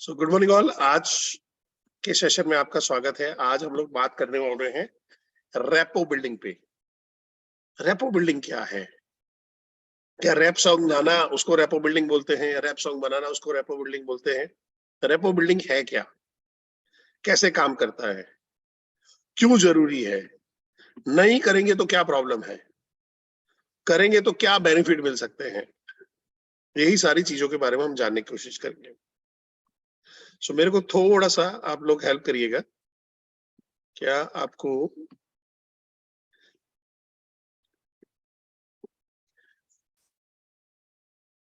So good morning all. आज के session में आपका स्वागत है। आज हम लोग बात करने वाले हैं रेपो बिल्डिंग पे। रेपो बिल्डिंग क्या है? क्या रैप सॉन्ग गाना उसको रेपो बिल्डिंग बोलते हैं, या रैप सॉन्ग बनाना उसको रेपो बिल्डिंग बोलते हैं? रेपो बिल्डिंग है क्या, कैसे काम करता है, क्यों जरूरी है, नहीं करेंगे तो क्या प्रॉब्लम है, करेंगे तो क्या बेनिफिट मिल सकते हैं, यही सारी चीजों के बारे में हम जानने की कोशिश करेंगे। सो मेरे को थोड़ा सा आप लोग हेल्प करिएगा। क्या आपको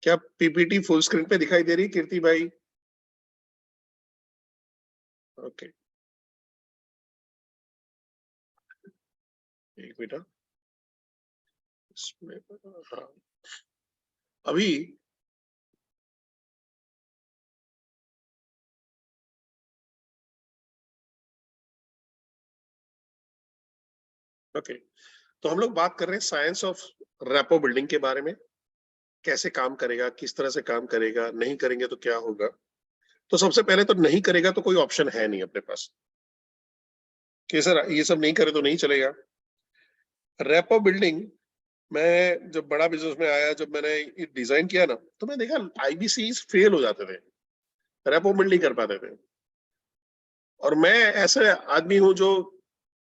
क्या पीपीटी फुल स्क्रीन पे दिखाई दे रही कीर्ति भाई? ओके, एक मिनट। इसमें हाँ, अभी ओके। तो हम लोग बात कर रहे हैं साइंस ऑफ रेपो बिल्डिंग के बारे में। कैसे काम करेगा, किस तरह से काम करेगा, नहीं करेंगे तो क्या होगा। तो सबसे पहले तो नहीं करेगा तो कोई ऑप्शन है नहीं अपने पास कि सर ये सब नहीं करे तो नहीं चलेगा। रेपो बिल्डिंग, मैं जब बड़ा बिजनेस में आया, जब मैंने डिजाइन किया ना, तो मैं देखा आईबीसी फेल हो जाते थे, रेपो बिल्ड नहीं कर पाते थे। और मैं ऐसे आदमी हूं जो,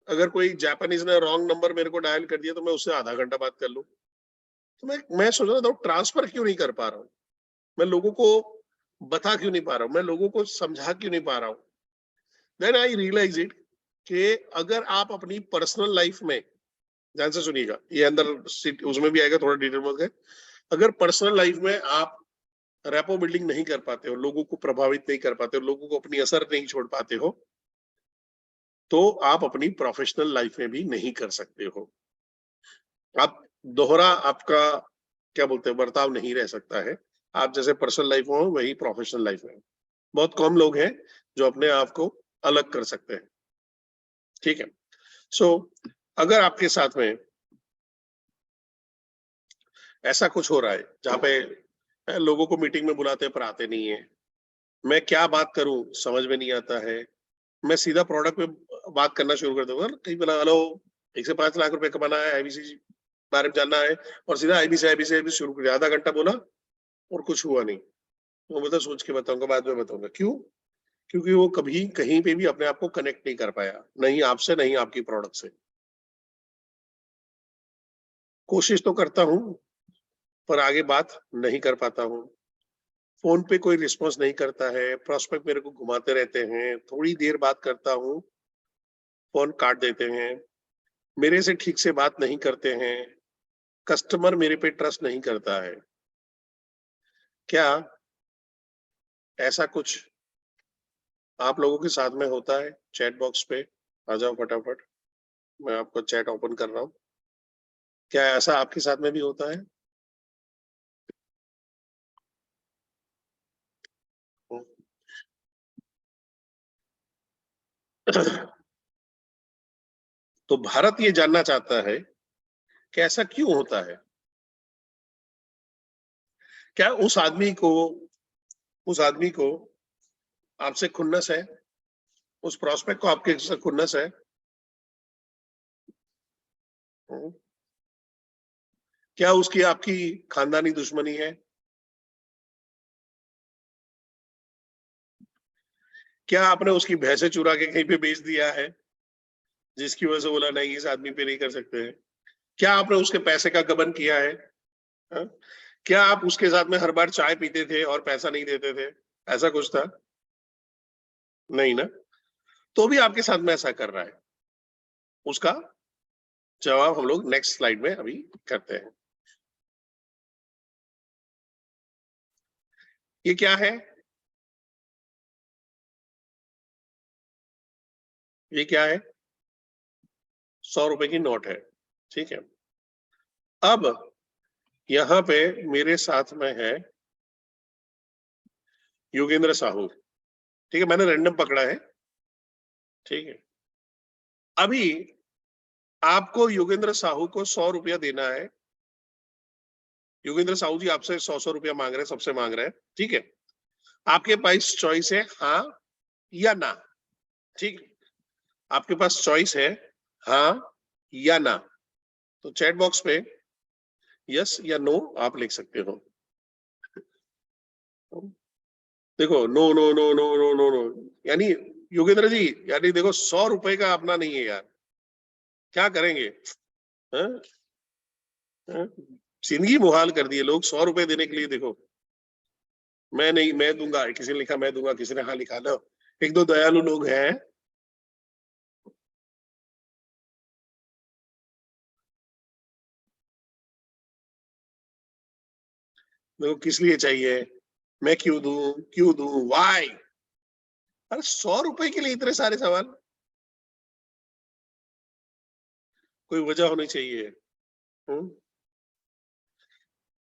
अगर कोई जापानीज ने रॉन्ग नंबर मेरे को डायल कर दिया तो मैं उससे आधा घंटा बात कर लूं। तो मैं सोच रहा था ट्रांसफर क्यों नहीं कर पा रहा हूँ, मैं लोगों को बता क्यों नहीं पा रहा हूँ, मैं लोगों को समझा क्यों नहीं पा रहा हूँ। देन आई रियलाइज इट कि अगर आप अपनी पर्सनल लाइफ में, ध्यान से सुनिएगा, ये अंदर उसमें भी आएगा, थोड़ा डिटेल में। अगर पर्सनल लाइफ में आप रेपो बिल्डिंग नहीं कर पाते हो, लोगों को प्रभावित नहीं कर पाते हो, लोगों को अपनी असर नहीं छोड़ पाते हो, तो आप अपनी प्रोफेशनल लाइफ में भी नहीं कर सकते हो। आप दोहरा आपका क्या बोलते हैं बर्ताव नहीं रह सकता है। आप जैसे पर्सनल लाइफ में हो वही प्रोफेशनल लाइफ में। बहुत कम लोग हैं जो अपने आप को अलग कर सकते हैं। ठीक है। सो अगर आपके साथ में ऐसा कुछ हो रहा है जहाँ पे लोगों को मीटिंग में बुलाते हैं पर आते नहीं है, मैं क्या बात करूं समझ में नहीं आता है, मैं सीधा प्रोडक्ट पे बात करना शुरू कर दूंगा। कहीं बोला हेलो, 1 से 5 लाख रुपए कमाना है, आईबीसी बारे में जानना है, और सीधा आईबीसी आईबीसी आईबीसी शुरू कर दिया। आधा घंटा बोला और कुछ हुआ नहीं। वो मतलब सोच के बताऊंगा, बाद में बताऊंगा क्यों। क्योंकि वो कभी कहीं पे भी अपने आप को कनेक्ट नहीं कर पाया, नहीं आपसे, नहीं आपकी प्रोडक्ट से। कोशिश तो करता हूं पर आगे बात नहीं कर पाता हूं। फोन पे कोई रिस्पॉन्स नहीं करता है, प्रोस्पेक्ट मेरे को घुमाते रहते हैं, थोड़ी देर बात करता हूं, फोन काट देते हैं, मेरे से ठीक से बात नहीं करते हैं, कस्टमर मेरे पे ट्रस्ट नहीं करता है। क्या ऐसा कुछ आप लोगों के साथ में होता है? चैट बॉक्स पे आ जाओ फटाफट, मैं आपको चैट ओपन कर रहा हूँ। क्या ऐसा आपके साथ में भी होता है? तो भारत ये जानना चाहता है कि ऐसा क्यों होता है। क्या उस आदमी को आपसे खुन्नस है, उस प्रोस्पेक्ट को आपके से खुन्नस है? क्या उसकी आपकी खानदानी दुश्मनी है? क्या आपने उसकी भैंसे चुरा के कहीं पे बेच दिया है, जिसकी वजह से बोला नहीं इस आदमी पे नहीं कर सकते हैं? क्या आपने उसके पैसे का गबन किया है? हा? क्या आप उसके साथ में हर बार चाय पीते थे और पैसा नहीं देते थे? ऐसा कुछ था? नहीं ना। तो भी आपके साथ में ऐसा कर रहा है। उसका जवाब हम लोग नेक्स्ट स्लाइड में अभी करते हैं। ये क्या है? ये क्या है? 100 रुपए की नोट है। ठीक है। अब यहाँ पे मेरे साथ में है योगेंद्र साहू। ठीक है, मैंने रैंडम पकड़ा है। ठीक है। अभी आपको योगेंद्र साहू को 100 रुपया देना है। योगेंद्र साहू जी आपसे 100 रुपया मांग रहे हैं, सबसे मांग रहे हैं। ठीक है। आपके पास चॉइस है हाँ या ना, ठीक, आपके पास चॉइस है हाँ या ना, तो चैट बॉक्स पे यस या नो आप लिख सकते हो। देखो no no no no no no no, यानी योगेंद्र जी, यानी देखो 100 रुपए का अपना नहीं है यार, क्या करेंगे? हाँ? हाँ? जिंदगी मुहाल कर दी है लोग 100 रुपए देने के लिए। देखो मैं नहीं, मैं दूंगा, किसी ने लिखा मैं दूंगा, किसी ने हाँ लिखा लो, एक दो दयालु लोग हैं। देखो किस लिए चाहिए, मैं क्यों दूं, वाई? अरे 100 रुपए के लिए इतने सारे सवाल, कोई वजह होनी चाहिए। हम्म?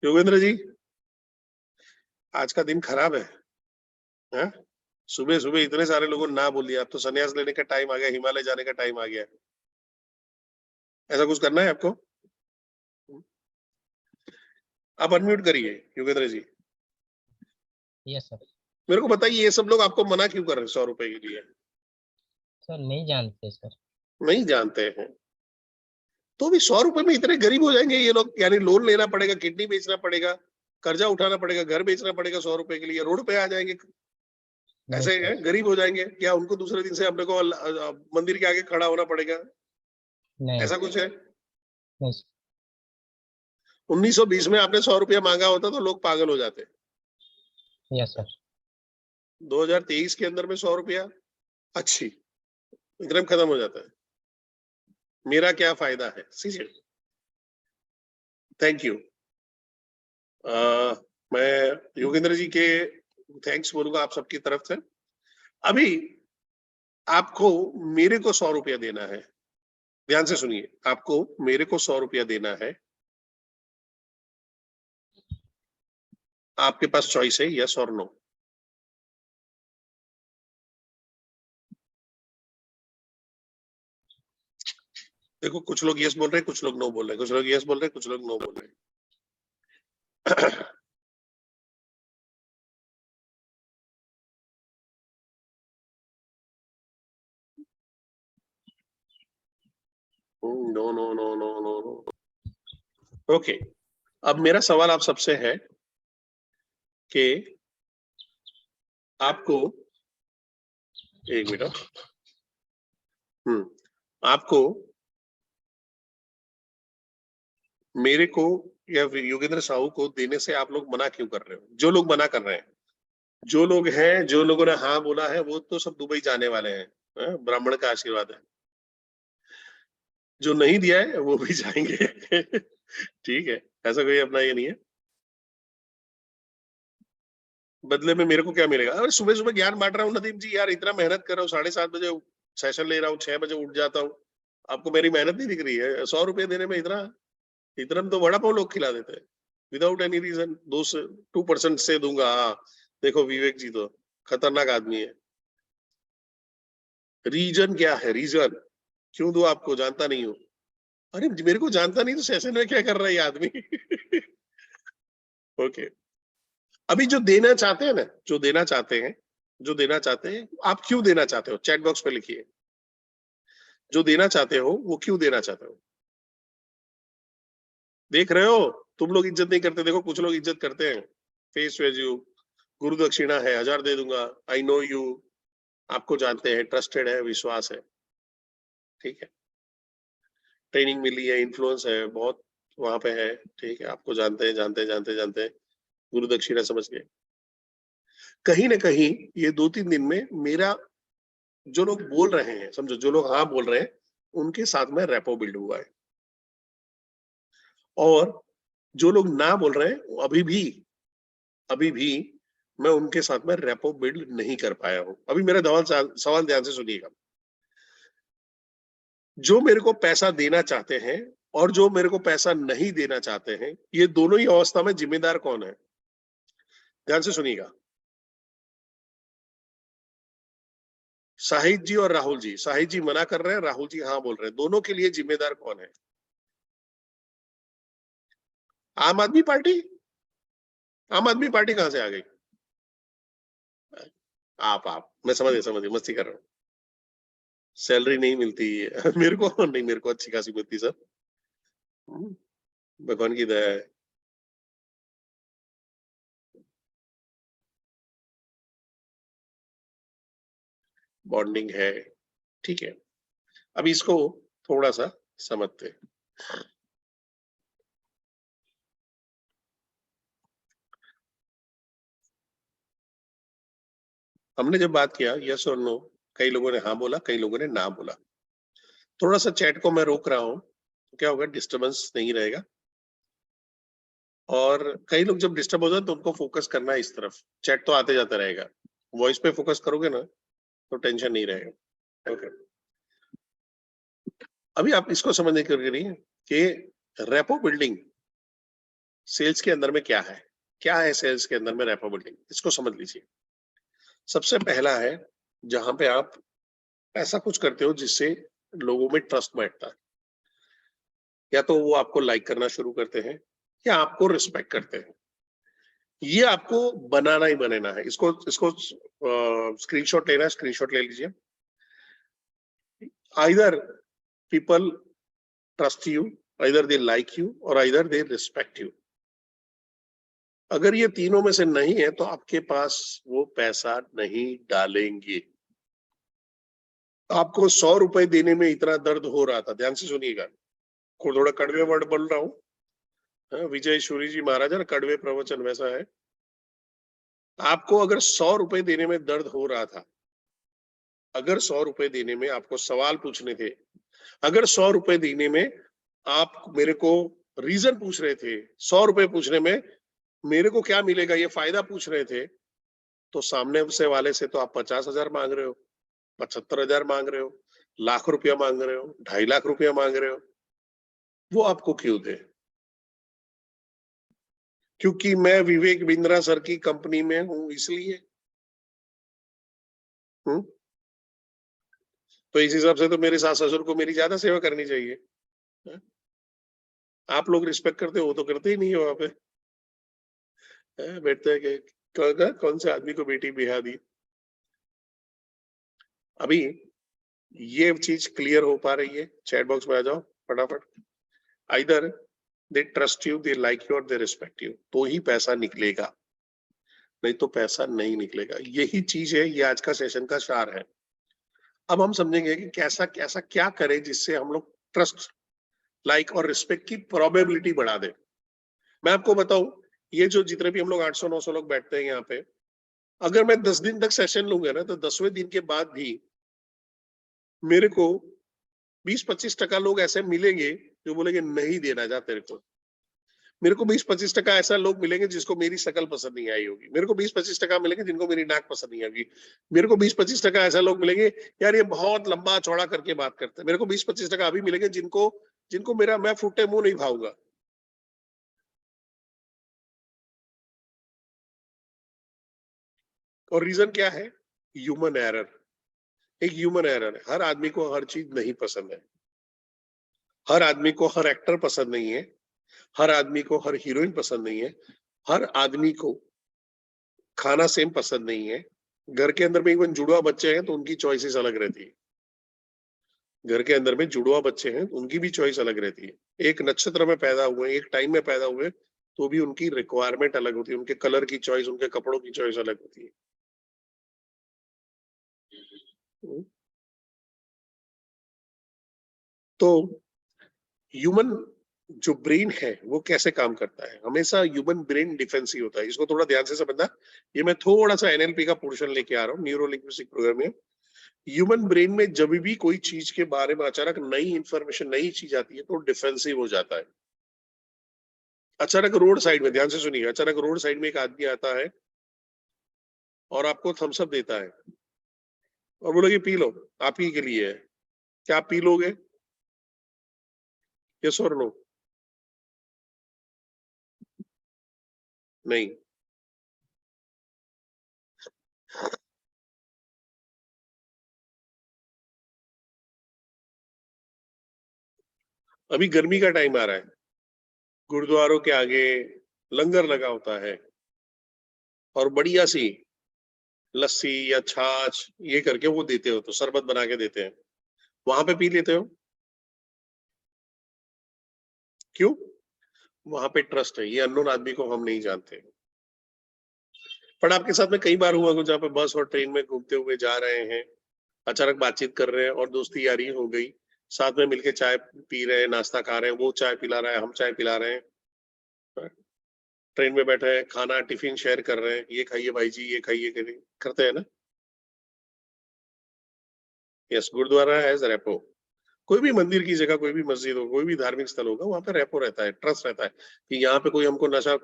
योगेंद्र जी, आज का दिन खराब है। हाँ? सुबह सुबह इतने सारे लोगों ने ना बोल दिया, अब तो संन्यास लेने का टाइम आ गया, हिमालय जाने का टाइम आ गया। ऐसा कुछ करना है आपको? आप अनम्यूट करिए योगेंद्र जी। Yes sir. मेरे को बताइए, ये सब लोग आपको मना क्यों कर रहे हैं 100 रुपए के लिए? सर नहीं जानते सर। नहीं जानते हैं तो भी 100 रुपए में इतने गरीब हो जाएंगे ये लोग, यानी लोन लेना पड़ेगा, किडनी बेचना पड़ेगा, कर्जा उठाना पड़ेगा, घर बेचना पड़ेगा 100 रुपए के लिए, रोड पे आ जाएंगे, नहीं ऐसे सर। गरीब हो जाएंगे क्या? उनको दूसरे दिन से अपने को मंदिर के आगे खड़ा होना पड़ेगा, नहीं। ऐसा कुछ है? नहीं सर। 1920 में आपने 100 रुपया मांगा होता तो लोग पागल हो जाते। Yes sir. 2023 के अंदर में 100 रुपया अच्छी एकदम खत्म हो जाता है, मेरा क्या फायदा है? सीधे थैंक यू। मैं योगेंद्र जी के थैंक्स बोलूंगा आप सबकी तरफ से। अभी आपको मेरे को 100 रुपया देना है, ध्यान से सुनिए, आपको मेरे को 100 रुपया देना है, आपके पास चॉइस है यस और नो। देखो कुछ लोग यस बोल रहे हैं, कुछ लोग नो बोल रहे हैं, कुछ लोग यस बोल रहे हैं, कुछ लोग नो बोल रहे हैं। No no no no no no. Okay, अब मेरा सवाल आप सबसे है कि आपको, एक मिनट, आपको मेरे को या फिर योगेंद्र साहू को देने से आप लोग मना क्यों कर रहे हो? जो लोग मना कर रहे हैं, जो लोग हैं, जो लोगों ने हाँ बोला है वो तो सब दुबई जाने वाले हैं, ब्राह्मण का आशीर्वाद है। जो नहीं दिया है वो भी जाएंगे। ठीक है, ऐसा कोई अपना ये नहीं है। बदले में मेरे को क्या मिलेगा? अरे सुबह सुबह ज्ञान बांट रहा हूँ नदीम जी, यार इतना मेहनत कर रहा हूँ, 7:30 बजे सेशन ले रहा हूँ, 6 बजे उठ जाता हूँ, आपको मेरी मेहनत नहीं दिख रही है? 100 रुपये देने में इतना, इतना में तो वड़ा पाव लोग खिला देते हैं विदाउट एनी रीजन। 2% से दूंगा, हाँ देखो विवेक जी तो खतरनाक आदमी है। रीजन क्या है? रीजन क्यों दो? आपको जानता नहीं हो? अरे मेरे को जानता नहीं तो सेशन में क्या कर रहा है ये आदमी? ओके, अभी जो देना चाहते हैं ना, जो देना चाहते हैं, जो देना चाहते हैं, आप क्यों देना चाहते हो? चैट बॉक्स पे लिखिए, जो देना चाहते हो वो क्यों देना चाहते हो? देख रहे हो, तुम लोग इज्जत नहीं करते, देखो कुछ लोग इज्जत करते हैं। फेस वैल्यू, गुरु दक्षिणा है, 1000 दे दूंगा, आई नो यू, आपको जानते हैं, ट्रस्टेड है, विश्वास है, ठीक है, ट्रेनिंग मिली है, इन्फ्लुएंस है बहुत वहां पे है, ठीक है, आपको जानते हैं, जानते हैं, गुरु दक्षिणा समझ गए। कहीं ना कहीं ये 2-3 दिन में मेरा, जो लोग बोल रहे हैं, समझो जो लोग हाँ बोल रहे हैं, उनके साथ में रेपो बिल्ड हुआ है, और जो लोग ना बोल रहे हैं अभी भी मैं उनके साथ में रेपो बिल्ड नहीं कर पाया हूं। अभी मेरा सवाल ध्यान से सुनिएगा, जो मेरे को पैसा देना चाहते हैं और जो मेरे को पैसा नहीं देना चाहते हैं, ये दोनों ही अवस्था में जिम्मेदार कौन है? ध्यान से सुनिएगा, शाहिद जी और राहुल जी। शाहिद जी मना कर रहे हैं, राहुल जी हाँ बोल रहे हैं, दोनों के लिए जिम्मेदार कौन है? आम आदमी पार्टी? आम आदमी पार्टी कहां से आ गई? आप मैं समझ गया, मस्ती कर रहा हूँ। सैलरी नहीं मिलती है मेरे को नहीं, मेरे को अच्छी खासी मिलती सर। भगवान की दया है। बॉन्डिंग है, ठीक है। अब इसको थोड़ा सा समझते हैं। हमने जब बात किया यस और नो, कई लोगों ने हाँ बोला, कई लोगों ने ना बोला। थोड़ा सा चैट को मैं रोक रहा हूँ, तो क्या होगा, डिस्टरबेंस नहीं रहेगा। और कई लोग जब डिस्टर्ब हो जाए तो उनको फोकस करना है इस तरफ, चैट तो आते जाता रहेगा। वॉइस पे फोकस करोगे ना तो टेंशन नहीं रहेगा। ओके, अभी आप इसको समझने के लिए कि रेपो बिल्डिंग सेल्स के अंदर में क्या है सेल्स के अंदर में रेपो बिल्डिंग, इसको समझ लीजिए। सबसे पहला है जहां पे आप ऐसा कुछ करते हो जिससे लोगों में ट्रस्ट बैठता है। या तो वो आपको लाइक करना शुरू करते हैं या आपको रिस्पेक्ट करते हैं। ये आपको बनाना ही बनाना है। इसको इसको स्क्रीनशॉट लेना है, स्क्रीनशॉट ले लीजिए। Either people trust you, either they like you और आइदर दे रिस्पेक्ट यू। अगर ये तीनों में से नहीं है तो आपके पास वो पैसा नहीं डालेंगे। आपको 100 रुपए देने में इतना दर्द हो रहा था, ध्यान से सुनिएगा, थोड़ा कड़वे वर्ड बोल रहा हूँ। विजय सूरी जी महाराज ना, कड़वे प्रवचन वैसा है। आपको अगर 100 रुपए देने में दर्द हो रहा था, अगर 100 रुपए देने में आपको सवाल पूछने थे, अगर 100 रुपए देने में आप मेरे को रीजन पूछ रहे थे, 100 रुपए पूछने में मेरे को क्या मिलेगा ये फायदा पूछ रहे थे, तो सामने से वाले से तो आप 50,000 मांग रहे हो, 75,000 मांग रहे हो, लाख रुपया मांग रहे हो, 2.5 लाख रुपया मांग रहे हो। वो आपको क्यों दे? क्योंकि मैं विवेक बिंद्रा सर की कंपनी में हूं इसलिए। तो इस हिसाब से तो मेरे सास ससुर को मेरी ज्यादा सेवा करनी चाहिए। आप लोग रिस्पेक्ट करते हो, वो तो करते ही नहीं हो वहां पे। बैठते हैं कि कौन से आदमी को बेटी बिहा दी। अभी ये चीज क्लियर हो पा रही है? चैट बॉक्स में आ जाओ फटाफट। Either they trust you, they like you और दे रिस्पेक्ट यू, तो ही पैसा निकलेगा, नहीं तो पैसा नहीं निकलेगा। यही चीज है, ये आज का सेशन का सार है। अब हम समझेंगे कि कैसा कैसा क्या करें जिससे हम लोग ट्रस्ट, लाइक और रिस्पेक्ट की प्रोबेबिलिटी बढ़ा दें। मैं आपको बताऊं, ये जो जितने भी हम लोग 800-900 लोग बैठते हैं यहाँ पे, अगर मैं 10 दिन तक सेशन लूंगा ना, तो 10वें दिन के बाद भी मेरे को 20-25% लोग ऐसे मिलेंगे जो बोलेंगे नहीं देना जा तेरे को। मेरे को 20-25% ऐसा लोग मिलेंगे जिसको मेरी शक्ल पसंद नहीं आई होगी। मेरे को 20-25% मिलेंगे जिनको मेरी नाक पसंद नहीं आएगी। मेरे को 20-25% ऐसा लोग मिलेंगे, यार ये बहुत लंबा चौड़ा करके बात करते हैं। मेरे को 20-25% अभी मिलेंगे जिनको जिनको मेरा मैं फुटे मुंह नहीं भाऊंगा। और रीजन क्या है? Human error. एक ह्यूमन एरर है, हर आदमी को हर चीज नहीं पसंद है, हर आदमी को हर एक्टर पसंद नहीं है, हर आदमी को हर हीरोइन पसंद नहीं है, हर आदमी को खाना सेम पसंद नहीं है। घर के अंदर में इवन जुड़वा बच्चे हैं तो उनकी चॉइसेस अलग रहती है। घर के अंदर में जुड़वा बच्चे हैं उनकी भी चॉइस अलग रहती है। एक नक्षत्र में पैदा हुए, एक टाइम में पैदा हुए, तो भी उनकी रिक्वायरमेंट अलग होती है, उनके कलर की चॉइस, उनके कपड़ों की चॉइस अलग होती है। तो ह्यूमन जो ब्रेन है वो कैसे काम करता है? हमेशा ह्यूमन ब्रेन डिफेंसिव होता है, इसको थोड़ा ध्यान से समझना। ये मैं थोड़ा सा एनएलपी का पोर्शन लेके आ रहा हूँ, neuro linguistic programming. Human brain में जब भी कोई चीज के बारे में अचानक नई इंफॉर्मेशन, नई चीज आती है तो डिफेंसिव हो जाता है। अचानक रोड साइड में, ध्यान से सुनिए, अचानक रोड साइड में एक आदमी आता है और आपको थम्स अप देता है और बोलोगे पी लो, आप ही के लिए है, क्या आप पी लोगे? यस और नो? नहीं। अभी गर्मी का टाइम आ रहा है, गुरुद्वारों के आगे लंगर लगा होता है और बढ़िया सी लस्सी या छाछ ये करके वो देते हो, तो शरबत बना के देते हैं, वहां पे पी लेते हो, क्यों? वहां पे ट्रस्ट है, ये अननोन आदमी को हम नहीं जानते। पर आपके साथ में कई बार हुआ कि जहाँ पे बस और ट्रेन में घूमते हुए जा रहे हैं, अचानक बातचीत कर रहे हैं और दोस्ती यारी हो गई, साथ में मिलके चाय पी रहे हैं, नाश्ता खा रहे हैं, वो चाय पिला रहा है, हम चाय पिला रहे हैं, ट्रेन में बैठे हैं, खाना टिफिन शेयर कर रहे हैं, ये खाइए भाई जी, ये खाइए, करते हैं ना। Yes, gurudwara has repo. कोई भी मंदिर की जगह, कोई भी मस्जिद हो, कोई भी धार्मिक स्थल होगा, वहां पे रेपो रहता है, ट्रस्ट रहता है कि यहाँ पे कोई हमको नशा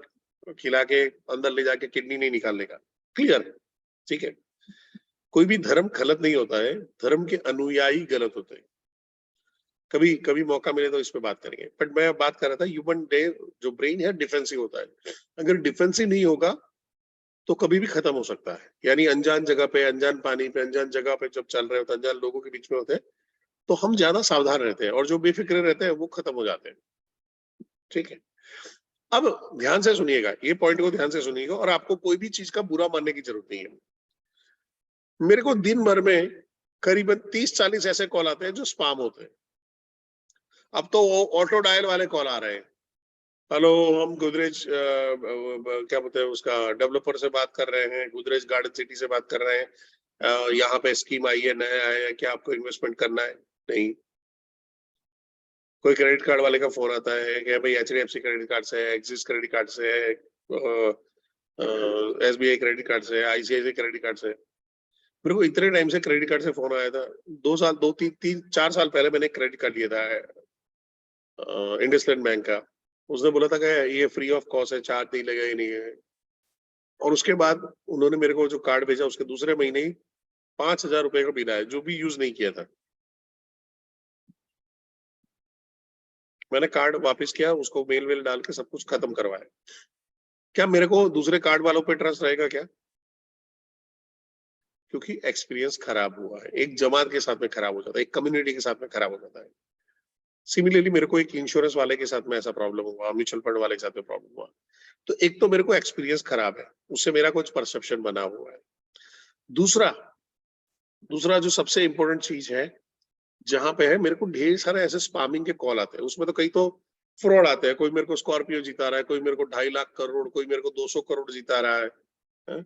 खिला के अंदर ले जाके किडनी नहीं निकाल लेगा। क्लियर? ठीक है। कोई भी धर्म गलत नहीं होता है, धर्म के अनुयायी गलत होते हैं। कभी कभी मौका मिले तो इस पे बात करेंगे, बट मैं बात कर रहा था ह्यूमन डे, जो ब्रेन है डिफेंसिव होता है। अगर डिफेंसिव नहीं होगा तो कभी भी खत्म हो सकता है। यानी अनजान जगह पे, अनजान पानी पे, अनजान जगह पे जब चल रहे होते हैं, अनजान लोगों के बीच में होते हैं, तो हम ज्यादा सावधान रहते हैं, और जो बेफिक्रे रहते हैं वो खत्म हो जाते हैं। ठीक है। अब ध्यान से सुनिएगा, ये पॉइंट को ध्यान से सुनिएगा, और आपको कोई भी चीज का बुरा मानने की जरूरत नहीं है। मेरे को दिन भर में करीबन 30-40 ऐसे कॉल आते हैं जो स्पाम होते हैं। अब तो ऑटो डायल वाले कॉल आ रहे हैं। हेलो, हम गोदरेज क्या बोलते हैं उसका, डेवलपर से बात कर रहे हैं, गोदरेज गार्डन सिटी से बात कर रहे हैं, यहाँ पे स्कीम आई है, नया आया है, क्या आपको इन्वेस्टमेंट करना है? नहीं। कोई क्रेडिट कार्ड वाले का फोन आता है कि भाई HDFC क्रेडिट कार्ड से है, एक्सिस क्रेडिट कार्ड से है, SBI क्रेडिट कार्ड से है, ICICI क्रेडिट कार्ड से है। मेरे को इतने टाइम से क्रेडिट कार्ड से फोन आया था, 2 साल, 4 साल पहले मैंने क्रेडिट कार्ड लिया था इंडसलैंड बैंक का। उसने बोला था कि ये फ्री ऑफ कॉस्ट है, चार्ज नहीं लगेगा, ही नहीं है। और उसके बाद उन्होंने मेरे को जो कार्ड भेजा, उसके दूसरे महीने ही 5,000 रुपए का बिल आया, जो भी यूज नहीं किया था। मैंने कार्ड वापस किया, उसको मेल वेल डाल के सब कुछ खत्म करवाया। क्या मेरे को दूसरे कार्ड वालों पे ट्रस्ट रहेगा क्या? क्योंकि एक्सपीरियंस खराब हुआ है, एक जमात के साथ में खराब हो जाता है, एक कम्युनिटी के साथ में खराब हो जाता है। सिमिलरली मेरे को एक इंश्योरेंस वाले के साथ में ऐसा प्रॉब्लम हुआ, म्यूचुअल फंड वाले के साथ में प्रॉब्लम हुआ। तो एक तो मेरे को एक्सपीरियंस खराब है, उससे मेरा कुछ परसेप्शन बना हुआ है। दूसरा दूसरा जो सबसे इंपॉर्टेंट चीज है, जहां पे है, मेरे को ढेर सारे ऐसे स्पामिंग के कॉल आते हैं, उसमें तो कई तो फ्रॉड आते हैं। कोई मेरे को स्कॉर्पियो जिता रहा है, कोई मेरे को 2.5 लाख करोड़, कोई मेरे को 200 करोड़ जिता रहा है। हैं?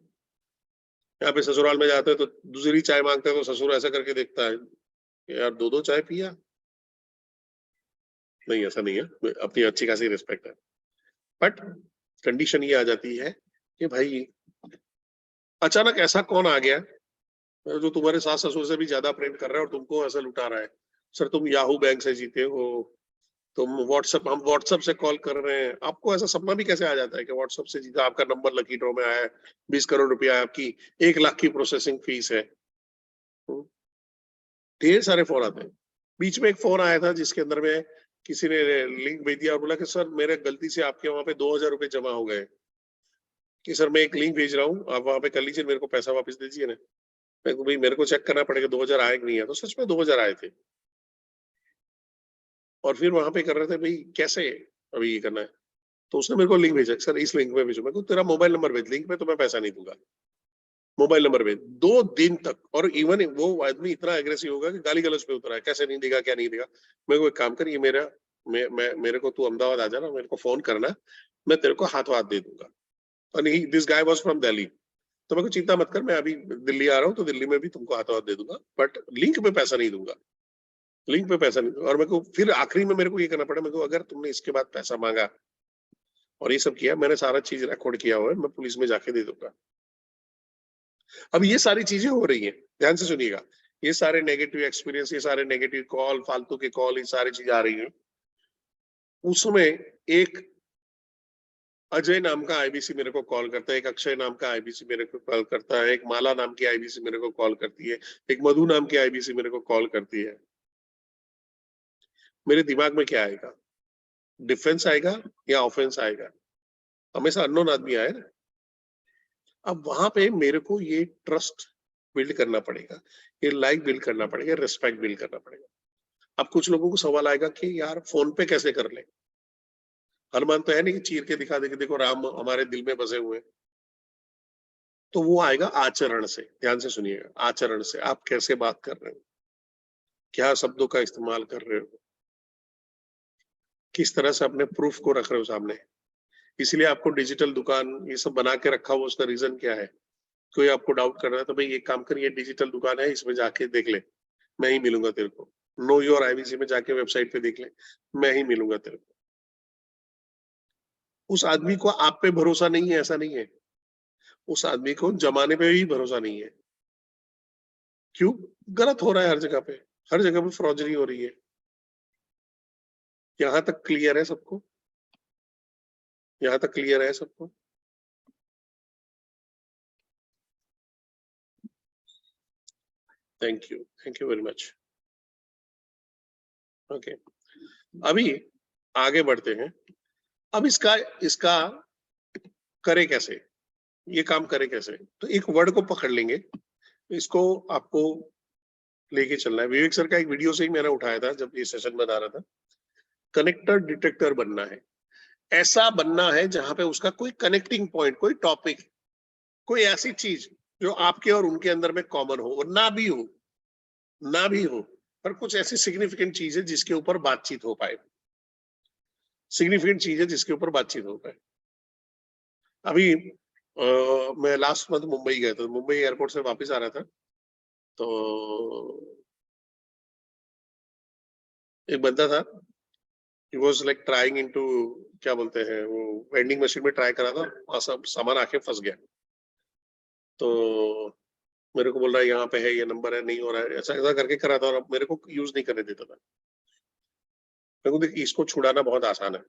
यहाँ पे ससुराल में जाते हैं तो दूसरी चाय मांगते हैं, तो ससुर ऐसा करके देखता है, यार 2-2 चाय पिया? नहीं, ऐसा नहीं है, अपनी अच्छी खासी रिस्पेक्ट है। बट कंडीशन ये आ जाती है कि भाई अचानक ऐसा कौन आ गया जो तुम्हारे सास ससुर से भी ज्यादा प्रेम कर रहा है और तुमको ऐसा लुटा रहा है। सर तुम याहू बैंक से जीते हो, तुम व्हाट्सएप, हम व्हाट्सएप से कॉल कर रहे हैं। आपको ऐसा सपना भी कैसे आ जाता है कि व्हाट्सएप से जीता, आपका नंबर लकी ड्रॉ में आया है, 20 करोड़ रुपया है, आपकी 1 लाख की प्रोसेसिंग फीस है। ढेर सारे फोन आते हैं। बीच में एक फोन आया था जिसके अंदर में किसी ने लिंक भेज दिया और बोला कि सर मेरे गलती से आपके वहां पे 2,000 रुपए जमा हो गए, कि सर मैं एक लिंक भेज रहा हूँ, आप वहां पे कर लीजिए, मेरे को पैसा वापस दीजिए ना। मैं भाई मेरे को चेक करना पड़ेगा 2,000 आए कि नहीं है। तो सच में 2,000 आए थे। और फिर वहां पे कर रहे थे भाई कैसे अभी ये करना है। तो उसने मेरे को लिंक भेजा, सर इस लिंक में भेजो। मैं को तेरा मोबाइल नंबर भेज, लिंक में तो मैं पैसा नहीं दूंगा, मोबाइल नंबर भेज। 2 दिन तक, और इवन वो आदमी इतना एग्रेसिव होगा कि गाली गलौज पे उतरा है, कैसे नहीं देगा, क्या नहीं देगा। मैं को एक काम कर, ये मेरे को तू अहमदाबाद आ जाना, मेरे को फोन करना, मैं तेरे को हाथों हाथ दे दूंगा। और this guy was from Delhi. तो मेरे को चिंता मत कर, मैं अभी दिल्ली आ रहा हूँ, तो दिल्ली में भी तुमको हाथों हाथ दे दूंगा, बट लिंक पे पैसा नहीं दूंगा, लिंक पे पैसा नहीं दूंगा। और मेरे को फिर आखिरी में मेरे को ये करना पड़ा, मेरे को अगर तुमने इसके बाद पैसा मांगा और ये सब किया, मैंने सारा चीज रिकॉर्ड किया हुआ है, मैं पुलिस में जाके दे दूंगा। अब ये सारी चीजें हो रही हैं, ध्यान से सुनिएगा। ये सारे नेगेटिव एक्सपीरियंस, ये सारे नेगेटिव कॉल, फालतू के कॉल, ये सारी चीजें आ रही हैं। उसमें एक अजय नाम का आईबीसी मेरे को कॉल करता है, एक अक्षय नाम का आईबीसी मेरे को कॉल करता है, एक माला नाम की आईबीसी मेरे को कॉल करती है, एक मधु नाम की आईबीसी मेरे को कॉल करती है। मेरे दिमाग में क्या आएगा? डिफेंस आएगा या ऑफेंस आएगा? हमेशा अननोन आदमी आए ना। अब वहां पे मेरे को ये ट्रस्ट बिल्ड करना पड़ेगा, ये लाइक बिल्ड करना पड़ेगा, रिस्पेक्ट बिल्ड करना पड़ेगा। अब कुछ लोगों को सवाल आएगा कि यार फोन पे कैसे कर ले? हनुमान तो है नहीं कि चीर के दिखा दे कि देखो राम हमारे दिल में बसे हुए हैं। तो वो आएगा आचरण से। ध्यान से सुनिएगा, आचरण से आप कैसे बात कर रहे हो, क्या शब्दों का इस्तेमाल कर रहे हो, किस तरह से अपने प्रूफ को रख रहे हो सामने। इसलिए आपको डिजिटल दुकान ये सब बना के रखा हुआ, उसका रीजन क्या है? कोई आपको डाउट कर रहा है तो भाई एक काम करिए, डिजिटल दुकान है, इसमें जाके देख ले, मैं ही मिलूंगा तेरे को। नो योर आईवीसी में जाके वेबसाइट पे देख ले, मैं ही मिलूंगा तेरे को। उस आदमी को आप पे भरोसा नहीं है, ऐसा नहीं है। उस आदमी को जमाने पे भी भरोसा नहीं है। क्यों? गलत हो रहा है हर जगह पे, हर जगह पे फ्रॉडरी हो रही है। यहाँ तक क्लियर है सबको? यहाँ तक क्लियर है सबको? Thank you very much. Okay, अभी आगे बढ़ते हैं। अब इसका इसका करे कैसे, ये काम करे कैसे? तो एक वर्ड को पकड़ लेंगे, इसको आपको लेके चलना है। विवेक सर का एक वीडियो से ही मैंने उठाया था जब ये सेशन बना रहा था। कनेक्टर डिटेक्टर बनना है। ऐसा बनना है जहां पे उसका कोई कनेक्टिंग पॉइंट, कोई टॉपिक, कोई ऐसी चीज जो आपके और उनके अंदर में कॉमन हो, और ना भी हो, पर कुछ ऐसी सिग्निफिकेंट चीज है जिसके ऊपर बातचीत हो पाए। सिग्निफिकेंट चीज है जिसके ऊपर बातचीत हो पाए। अभी मैं लास्ट मंथ मुंबई गया था, मुंबई एयरपोर्ट से वापस आ रहा था, तो एक बंदा था, he was like trying into, क्या बोलते हैं वो, वेंडिंग मशीन में ट्राई करा था, वहां सब सामान आके फंस गया। तो मेरे को बोल रहा है यहाँ पे है, ये नंबर है, नहीं हो रहा है, ऐसा ऐसा करके करा था, और अब मेरे को यूज नहीं करने देता था। मेरे को देख, इसको छुड़ाना बहुत आसान है।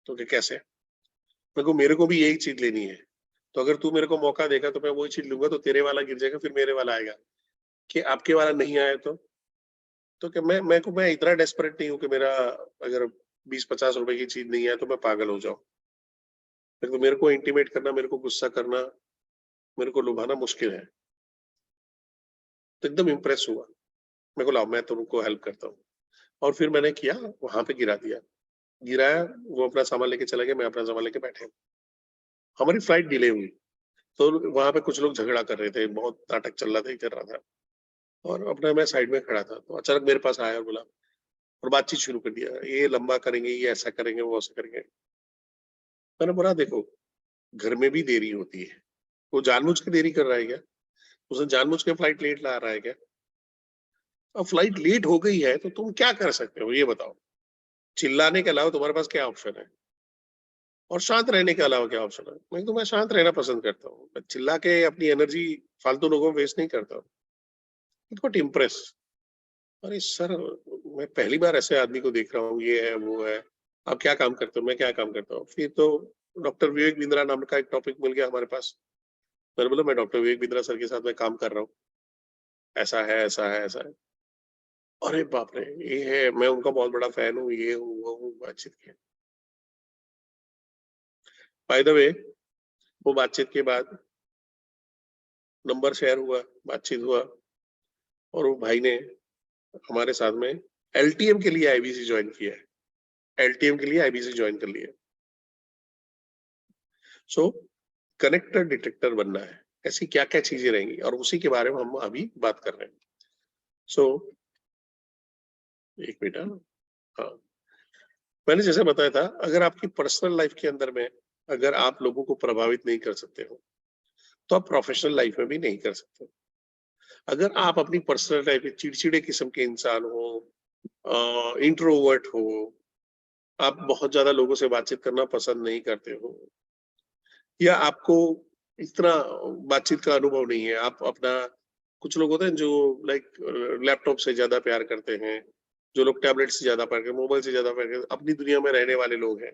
तो कि कैसे? मेरे को भी यही चीज लेनी है, तो अगर तू मेरे को मौका देगा तो मैं वही चीज लूंगा, तो तेरे वाला गिर जाएगा, फिर मेरे वाला आएगा। कि आपके वाला नहीं आया तो क्या मैं इतना डेस्परेट नहीं हूँ कि मेरा अगर 20-50 रुपए की चीज नहीं है तो मैं पागल हो जाऊं। तो मेरे को इंटीमेट करना, मेरे को गुस्सा करना, मेरे को लुभाना मुश्किल है। तो एकदम इम्प्रेस हुआ, मेरे को लाओ मैं तुमको हेल्प करता हूँ। और फिर मैंने किया, वहां पे गिरा दिया, गिराया, वो अपना सामान लेके चला गया, मैं अपना सामान लेके बैठे। हमारी फ्लाइट डिले हुई, तो वहां पे कुछ लोग झगड़ा कर रहे थे, बहुत नाटक चल रहा था, कर रहा था। और अपना मैं साइड में खड़ा था, तो अचानक मेरे पास आया और बोला, और बातचीत शुरू कर दिया, ये लंबा करेंगे, ये ऐसा करेंगे, वो ऐसा करेंगे। मैंने बोला देखो, घर में भी देरी होती है, वो जानबूझ के देरी कर रहा है क्या? उसने जानबूझ के फ्लाइट लेट ला रहा है क्या? अब फ्लाइट लेट हो गई है तो तुम क्या कर सकते हो, ये बताओ। चिल्लाने के अलावा तुम्हारे पास क्या ऑप्शन है? और शांत रहने के अलावा क्या ऑप्शन है? मैं शांत रहना पसंद करता हूँ, मैं चिल्ला के अपनी एनर्जी फालतू लोगों में वेस्ट नहीं करता हूँ। It got impress. अरे सर, मैं पहली बार ऐसे आदमी को देख रहा हूँ, ये है वो है, आप क्या काम करते हो, मैं क्या काम करता हूँ। फिर तो डॉक्टर विवेक बिंद्रा नाम का एक टॉपिक मिल गया हमारे पास। मैंने बोला मैं डॉक्टर विवेक बिंद्रा सर के साथ में काम कर रहा हूँ, ऐसा है, ऐसा है, ऐसा है। अरे बाप रे, ये है, मैं उनका बहुत बड़ा फैन हूँ, ये हूँ, वो हूँ, बातचीत की। बाय द वे, वो बातचीत के बाद नंबर शेयर हुआ, बातचीत हुआ, और वो भाई ने हमारे साथ में एलटीएम के लिए आईबीसी ज्वाइन किया है, एलटीएम के लिए आईबीसी ज्वाइन कर लिया। सो कनेक्टर डिटेक्टर बनना है, ऐसी क्या क्या चीजें रहेंगी, और उसी के बारे में हम अभी बात कर रहे हैं। सो एक मिनट, हाँ, मैंने जैसे बताया था, अगर आपकी पर्सनल लाइफ के अंदर में अगर आप लोगों को प्रभावित नहीं कर सकते हो, तो आप प्रोफेशनल लाइफ में भी नहीं कर सकते। अगर आप अपनी पर्सनल लाइफ में चिड़चिड़े किस्म के इंसान हो, इंट्रोवर्ट हो, आप बहुत ज्यादा लोगों से बातचीत करना पसंद नहीं करते हो, या आपको इतना बातचीत का अनुभव नहीं है, आप अपना, कुछ लोग होते हैं जो लाइक लैपटॉप से ज्यादा प्यार करते हैं, जो लोग टैबलेट से ज्यादा प्यार करते हैं, मोबाइल से ज्यादा प्यार करते हैं, अपनी दुनिया में रहने वाले लोग हैं।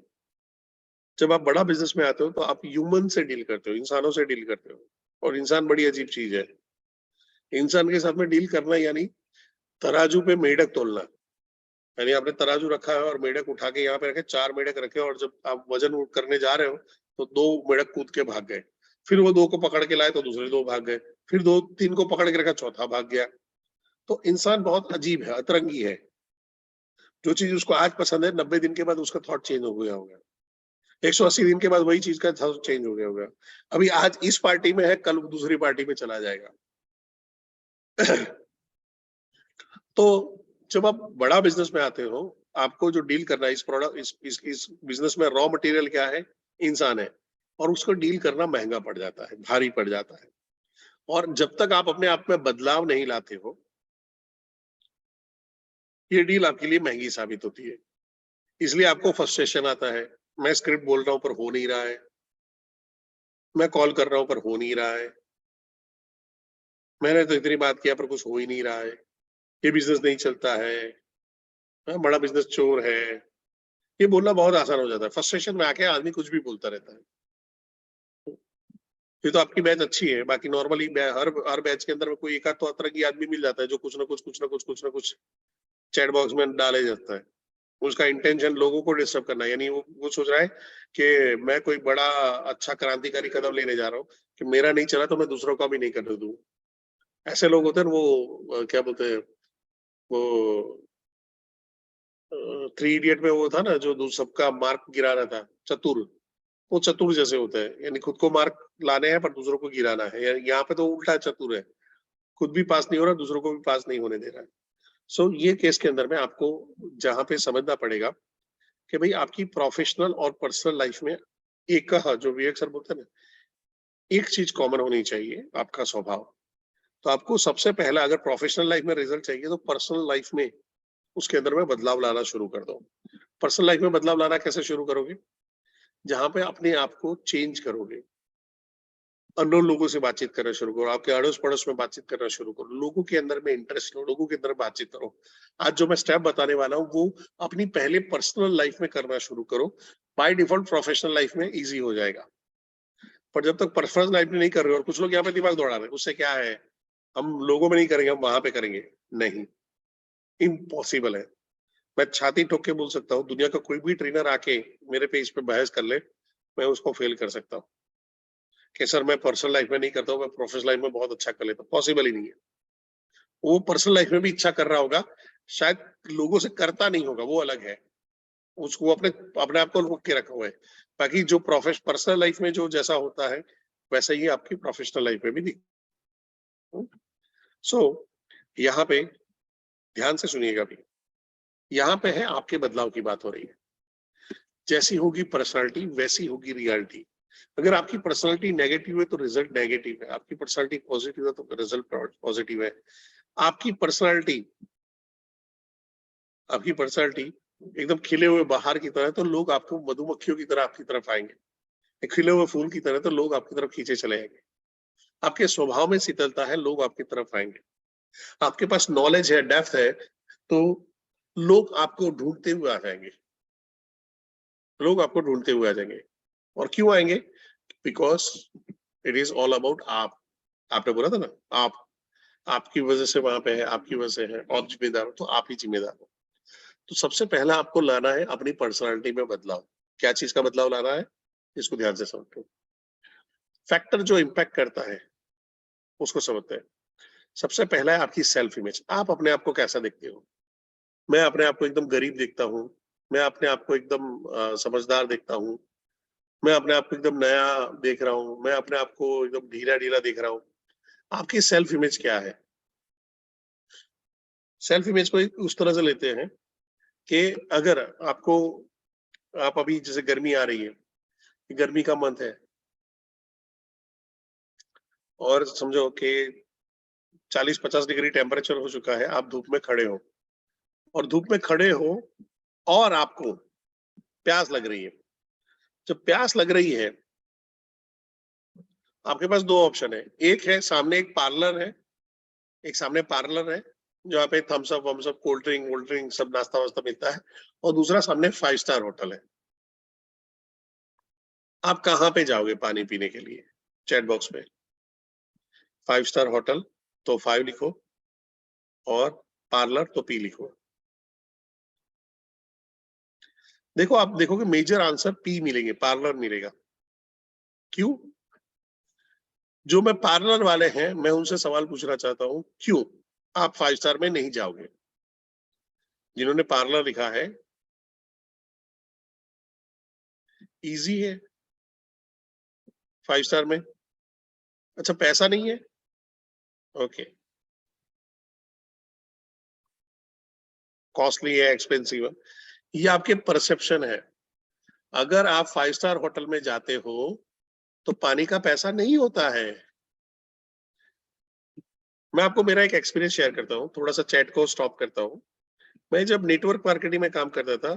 जब आप बड़ा बिजनेस में आते हो तो आप ह्यूमन से डील करते हो, इंसानों से डील करते हो, और इंसान बड़ी अजीब चीज है। इंसान के साथ में डील करना यानी तराजू पे मेढक तोलना। यानी आपने तराजू रखा है और मेढक उठा के यहाँ पे रखे, 4 मेढक रखे, और जब आप वजन करने जा रहे हो तो 2 मेढक कूद के भाग गए, फिर वो 2 को पकड़ के लाए तो दूसरे 2 भाग गए, फिर 2-3 को पकड़ के रखा, चौथा भाग गया। तो इंसान बहुत अजीब है, अतरंगी है। जो चीज उसको आज पसंद है, 90 दिन के बाद उसका थॉट चेंज हो गया होगा। 180 दिन के बाद वही चीज का चेंज हो गया होगा। अभी आज इस पार्टी में है, कल दूसरी पार्टी में चला जाएगा। तो जब आप बड़ा बिजनेस में आते हो, आपको जो डील करना है इस प्रोडक्ट इस बिजनेस में रॉ मटेरियल क्या है? इंसान है, और उसको डील करना महंगा पड़ जाता है, भारी पड़ जाता है। और जब तक आप अपने आप में बदलाव नहीं लाते हो, ये डील आपके लिए महंगी साबित होती है। इसलिए आपको फ्रस्ट्रेशन आता है, मैं स्क्रिप्ट बोल रहा हूं पर हो नहीं रहा है, मैं कॉल कर रहा हूं पर हो नहीं रहा है, मैंने तो इतनी बात किया पर कुछ हो ही नहीं रहा है, ये बिजनेस नहीं चलता है, बड़ा बिजनेस चोर है। ये बोलना बहुत आसान हो जाता है, फ्रस्ट्रेशन में आके आदमी कुछ भी बोलता रहता है। ये तो आपकी बैच अच्छी है, बाकी नॉर्मली हर बैच के अंदर में कोई एक आध तो तरह की आदमी मिल जाता है जो कुछ ना कुछ चैट बॉक्स में डाले जाता है। उसका इंटेंशन लोगों को डिस्टर्ब करना है, यानी वो सोच रहा है कि मैं कोई बड़ा अच्छा क्रांतिकारी कदम लेने जा रहा हूँ कि मेरा नहीं चला तो मैं दूसरों का भी नहीं करने दूं। ऐसे लोग होते हैं वो क्या बोलते हैं, वो थ्री इडियट में वो था ना जो सबका मार्क गिरा रहा था, चतुर। वो चतुर जैसे होते हैं, यानी खुद को मार्क लाने हैं पर दूसरों को गिराना है। यहाँ पे तो उल्टा चतुर है, खुद भी पास नहीं हो रहा, दूसरों को भी पास नहीं होने दे रहा है। सो ये केस के अंदर में आपको जहां पे समझना पड़ेगा कि भाई आपकी प्रोफेशनल और पर्सनल लाइफ में एक का जो विवेक सर बोलते हैं ना, एक चीज कॉमन होनी चाहिए, आपका स्वभाव। तो आपको सबसे पहला अगर प्रोफेशनल लाइफ में रिजल्ट चाहिए तो पर्सनल लाइफ में उसके अंदर में बदलाव लाना शुरू कर दो। पर्सनल लाइफ में बदलाव लाना कैसे शुरू करोगे? जहां पे अपने आप को चेंज करोगे, अननोन लोगों से बातचीत करना शुरू करो, आपके अड़ोस पड़ोस में बातचीत करना शुरू करो, लोगों के अंदर में इंटरेस्ट लो, लोगों के अंदर बातचीत करो। आज जो मैं स्टेप बताने वाला हूँ वो अपनी पहले पर्सनल लाइफ में करना शुरू करो, बाय डिफॉल्ट प्रोफेशनल लाइफ में इजी हो जाएगा। पर जब तक पर्सनल लाइफ में नहीं कर रहे हो, और कुछ लोग यहाँ पे दिमाग दौड़ा रहे हैं, उससे क्या है, हम लोगों में नहीं करेंगे, हम वहां पे करेंगे। नहीं, इम्पॉसिबल है। मैं छाती ठोक के बोल सकता हूँ, दुनिया का कोई भी ट्रेनर आके मेरे पेज पे बहस कर ले, मैं उसको फेल कर सकता हूँ कि सर मैं पर्सनल लाइफ में नहीं करता हूँ, मैं प्रोफेशनल लाइफ में बहुत अच्छा कर लेता हूँ। पॉसिबल ही नहीं है। वो पर्सनल लाइफ में भी इच्छा कर रहा होगा, शायद लोगों से करता नहीं होगा, वो अलग है। उसको अपने अपने आप को रोक के रखा हुआ है। बाकी जो पर्सनल लाइफ में जो जैसा होता है, वैसा ही आपकी प्रोफेशनल लाइफ में भी दिख। सो यहाँ पे ध्यान से सुनिएगा भी, यहाँ पे है आपके बदलाव की बात हो रही है। जैसी होगी पर्सनालिटी वैसी होगी रियलिटी। अगर आपकी पर्सनालिटी नेगेटिव है तो रिजल्ट नेगेटिव है, आपकी पर्सनालिटी पॉजिटिव है तो रिजल्ट पॉजिटिव है। आपकी पर्सनालिटी आपकी पर्सनालिटी एकदम खिले हुए बाहर की तरह, तो लोग आपको मधुमक्खियों की तरह आपकी तरफ आएंगे। एक खिले हुए फूल की तरह, तो लोग आपकी तरफ खींचे चले आएंगे। आपके स्वभाव में शीतलता है, लोग आपकी तरफ आएंगे। आपके पास नॉलेज है, डेप्थ है, तो लोग आपको ढूंढते हुए आ जाएंगे। लोग आपको ढूंढते हुए आ जाएंगे। और क्यों आएंगे? Because it is all about आप। आपने बोला था ना, आप, आपकी वजह से वहां पे है, आपकी वजह से है, और जिम्मेदार हो तो आप ही जिम्मेदार हो। तो सबसे पहला आपको लाना है अपनी पर्सनालिटी में बदलाव। क्या चीज का बदलाव लाना है, इसको ध्यान से समझो। फैक्टर जो इम्पैक्ट करता है उसको समझते हैं। सबसे पहला है आपकी सेल्फ इमेज। आप अपने आप को कैसा देखते हो? मैं अपने आप को एकदम गरीब देखता हूँ, मैं अपने आप को एकदम समझदार देखता हूँ, मैं अपने आप को एकदम नया देख रहा हूँ, मैं अपने आप को एकदम ढीला ढीला देख रहा हूँ। आपकी सेल्फ इमेज क्या है? सेल्फ इमेज को उस तरह से लेते हैं कि अगर आपको, आप अभी जैसे गर्मी आ रही है, गर्मी का मंथ है, और समझो कि 40-50 डिग्री टेम्परेचर हो चुका है, आप धूप में खड़े हो, और धूप में खड़े हो और आपको प्यास लग रही है। जब प्यास लग रही है, आपके पास दो ऑप्शन है। एक है सामने एक पार्लर है, एक सामने पार्लर है जहाँ पे थम्स अप वम्स अप, कोल्ड ड्रिंक वोल्ड ड्रिंक सब नाश्ता वास्ता मिलता है, और दूसरा सामने 5 स्टार होटल है। आप कहाँ पे जाओगे पानी पीने के लिए? चैट बॉक्स में 5 स्टार होटल तो 5 लिखो, और पार्लर तो पी लिखो। देखो, आप देखोगे मेजर आंसर पी मिलेंगे, पार्लर मिलेगा। क्यों? जो मैं पार्लर वाले हैं, मैं उनसे सवाल पूछना चाहता हूँ, क्यों आप 5 स्टार में नहीं जाओगे? जिन्होंने पार्लर लिखा है, इजी है 5 स्टार में? अच्छा, पैसा नहीं है? ओके, कॉस्टली है, एक्सपेंसिव है, ये आपके परसेप्शन है। अगर आप 5 स्टार होटल में जाते हो तो पानी का पैसा नहीं होता है। मैं आपको मेरा एक एक्सपीरियंस शेयर करता हूँ, थोड़ा सा चैट को स्टॉप करता हूँ। मैं जब नेटवर्क मार्केटिंग में काम करता था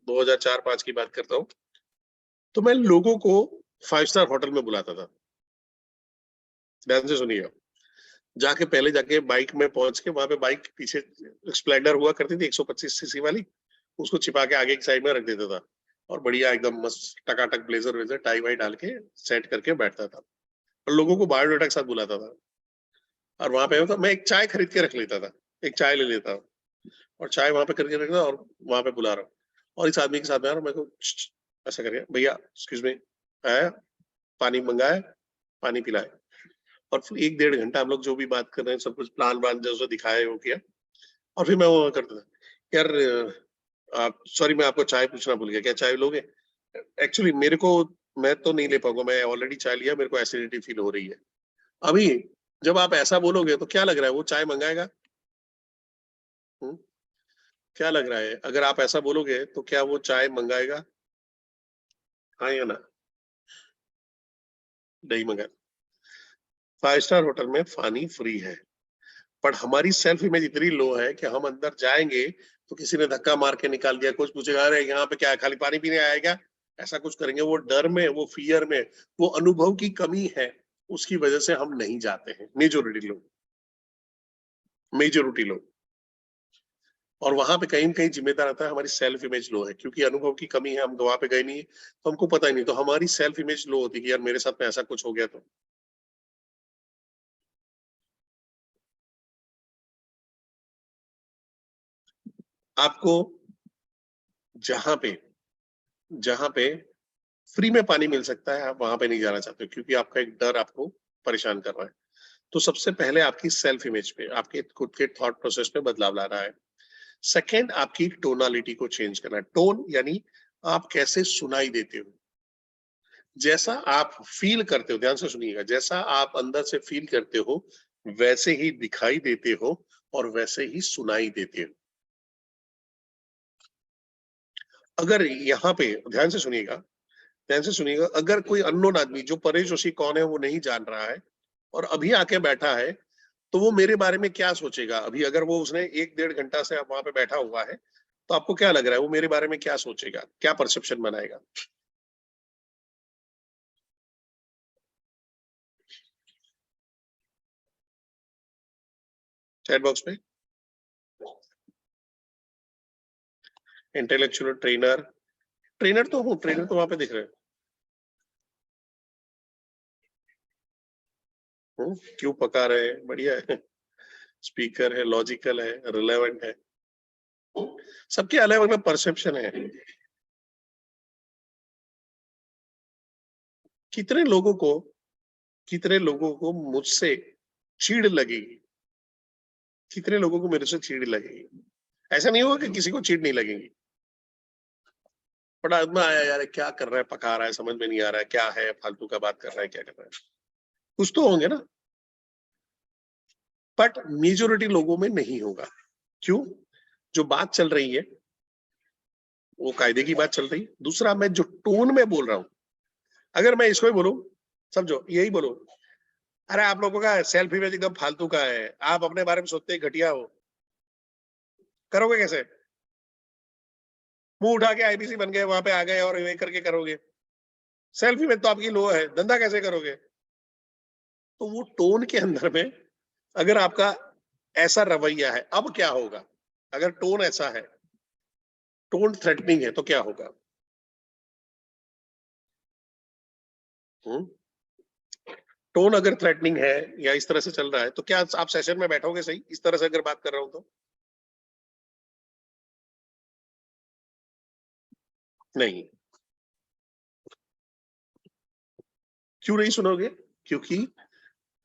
2004-5 की बात करता हूँ, तो मैं लोगों को 5 स्टार होटल में बुलाता था। ध्यान से सुनिएगा, जाके पहले जाके बाइक में पहुंच के, वहां पे बाइक पीछे स्प्लेंडर हुआ करती थी 125 सीसी वाली, उसको छिपा के आगे की साइड में रख देता था और बढ़िया एकदम मस्त टकाटक ब्लेजर वेजर टाई वाई डाल के सेट करके बैठता था और लोगों को बायोडाटा के साथ बुलाता था। और वहां पे मैं एक चाय खरीद के रख लेता था, एक चाय ले लेता और चाय वहां पे करके रखना और वहां पे बुला रहा हूँ और इस आदमी के साथ में मेरे को ऐसा करके, भैया एक्सक्यूज मी, आया, पानी मंगाया, पानी पिलाए। और फिर 1-1.5 घंटा हम लोग जो भी बात कर रहे हैं सब कुछ प्लान व्लान जैसे दिखाया वो किया और फिर मैं वो करता था, यार आप सॉरी मैं आपको चाय पूछना भूल गया, क्या चाय लोगे? एक्चुअली मेरे को, मैं तो नहीं ले पाऊंगा, मैं ऑलरेडी चाय लिया, मेरे को एसिडिटी फील हो रही है। अभी जब आप ऐसा बोलोगे तो क्या लग रहा है वो चाय मंगाएगा? हुँ? क्या लग रहा है? अगर आप ऐसा बोलोगे तो क्या वो चाय मंगाएगा? हाँ या ना? नहीं मंगाएगा। 5 स्टार होटल में पानी फ्री है, पर हमारी सेल्फ इमेज इतनी लो है कि हम अंदर जाएँगे तो किसी ने धक्का मार के निकाल दिया, कुछ पूछेगा, "अरे! यहाँ पे क्या है, खाली पानी पीने आया है क्या?" ऐसा कुछ करेंगे, वो डर में, वो फ़ियर में, वो अनुभव की कमी है, उसकी वजह से हम नहीं जाते हैं, मेजॉरिटी लोग। और वहाँ पे कहीं न कहीं ज़िम्मेदार आता है, हमारी सेल्फ इमेज लो है, क्योंकि अनुभव की कमी है, हम वहाँ पे गए नहीं है, तो हमको पता ही नहीं, तो हमारी सेल्फ इमेज लो होती है कि यार मेरे साथ में ऐसा कुछ हो गया तो। आपको जहाँ पे जहाँ पे फ्री में पानी मिल सकता है, आप वहाँ पे नहीं जाना चाहते हो, क्योंकि आपका एक डर आपको परेशान कर रहा है। तो सबसे पहले आपकी सेल्फ इमेज पे, आपके खुद के थॉट प्रोसेस पे बदलाव लाना है। सेकंड, आपकी टोनालिटी को चेंज करना है। टोन यानी आप कैसे सुनाई देते हो। जैसा आप फील करते हो, ध्यान से सुनिएगा, जैसा आप अंदर से फील करते हो, वैसे ही दिखाई देते हो और वैसे ही सुनाई देते हो। अगर यहाँ पे ध्यान से सुनिएगा, अगर कोई अननोन आदमी जो परेश जोशी कौन है वो नहीं जान रहा है और अभी आके बैठा है, तो वो मेरे बारे में क्या सोचेगा? अभी अगर वो उसने 1-1.5 घंटा से वहाँ पे बैठा हुआ है, तो आपको क्या लग रहा है वो मेरे बारे में क्या सोचेगा? क्या परसेप्शन बनाएगा? चैट बॉक्स में इंटेलेक्चुअल ट्रेनर, ट्रेनर तो हूँ, ट्रेनर तो वहाँ पे दिख रहे हैं। क्यों पका रहे हैं? बढ़िया है। स्पीकर है, लॉजिकल है, रिलेवेंट है। सबके अलग-अलग परसेप्शन है। कितने लोगों को कितने लोगों को मुझसे चिढ़ लगेगी, कितने लोगों को मेरे से चिढ़ लगेगी। ऐसा नहीं होगा कि किसी को चिढ़ नहीं लगेगी। बड़ा आदमी आया, यार क्या कर रहा है, पका रहा है, समझ में नहीं आ रहा है, क्या है, फालतू का बात कर रहा है, क्या कर रहा है। कुछ तो होंगे ना, बट मेजॉरिटी लोगों में नहीं होगा। क्यों? जो बात चल रही है वो कायदे की बात चल रही है। दूसरा, मैं जो टोन में बोल रहा हूँ, अगर मैं इसको ही बोलूं, समझो यही बोलो, अरे आप लोगों का सेल्फ इमेज एकदम फालतू का है, आप अपने बारे में सोचते ही घटिया हो, करोगे कैसे? मुंह उठा के आईबीसी बन गए, वहां पे आ गए और ये करके करोगे? सेल्फ इमेज तो आपकी लो है, धंधा कैसे करोगे? तो वो टोन के अंदर में, अगर आपका ऐसा रवैया है, अब क्या होगा? अगर टोन ऐसा है, टोन थ्रेटनिंग है, तो क्या होगा? हम्म? टोन अगर थ्रेटनिंग है या इस तरह से चल रहा है, तो क्या आप सेशन में बैठोगे सही, इस तरह से अगर बात कर रहा हूं तो? नहीं। क्यों नहीं सुनोगे? क्योंकि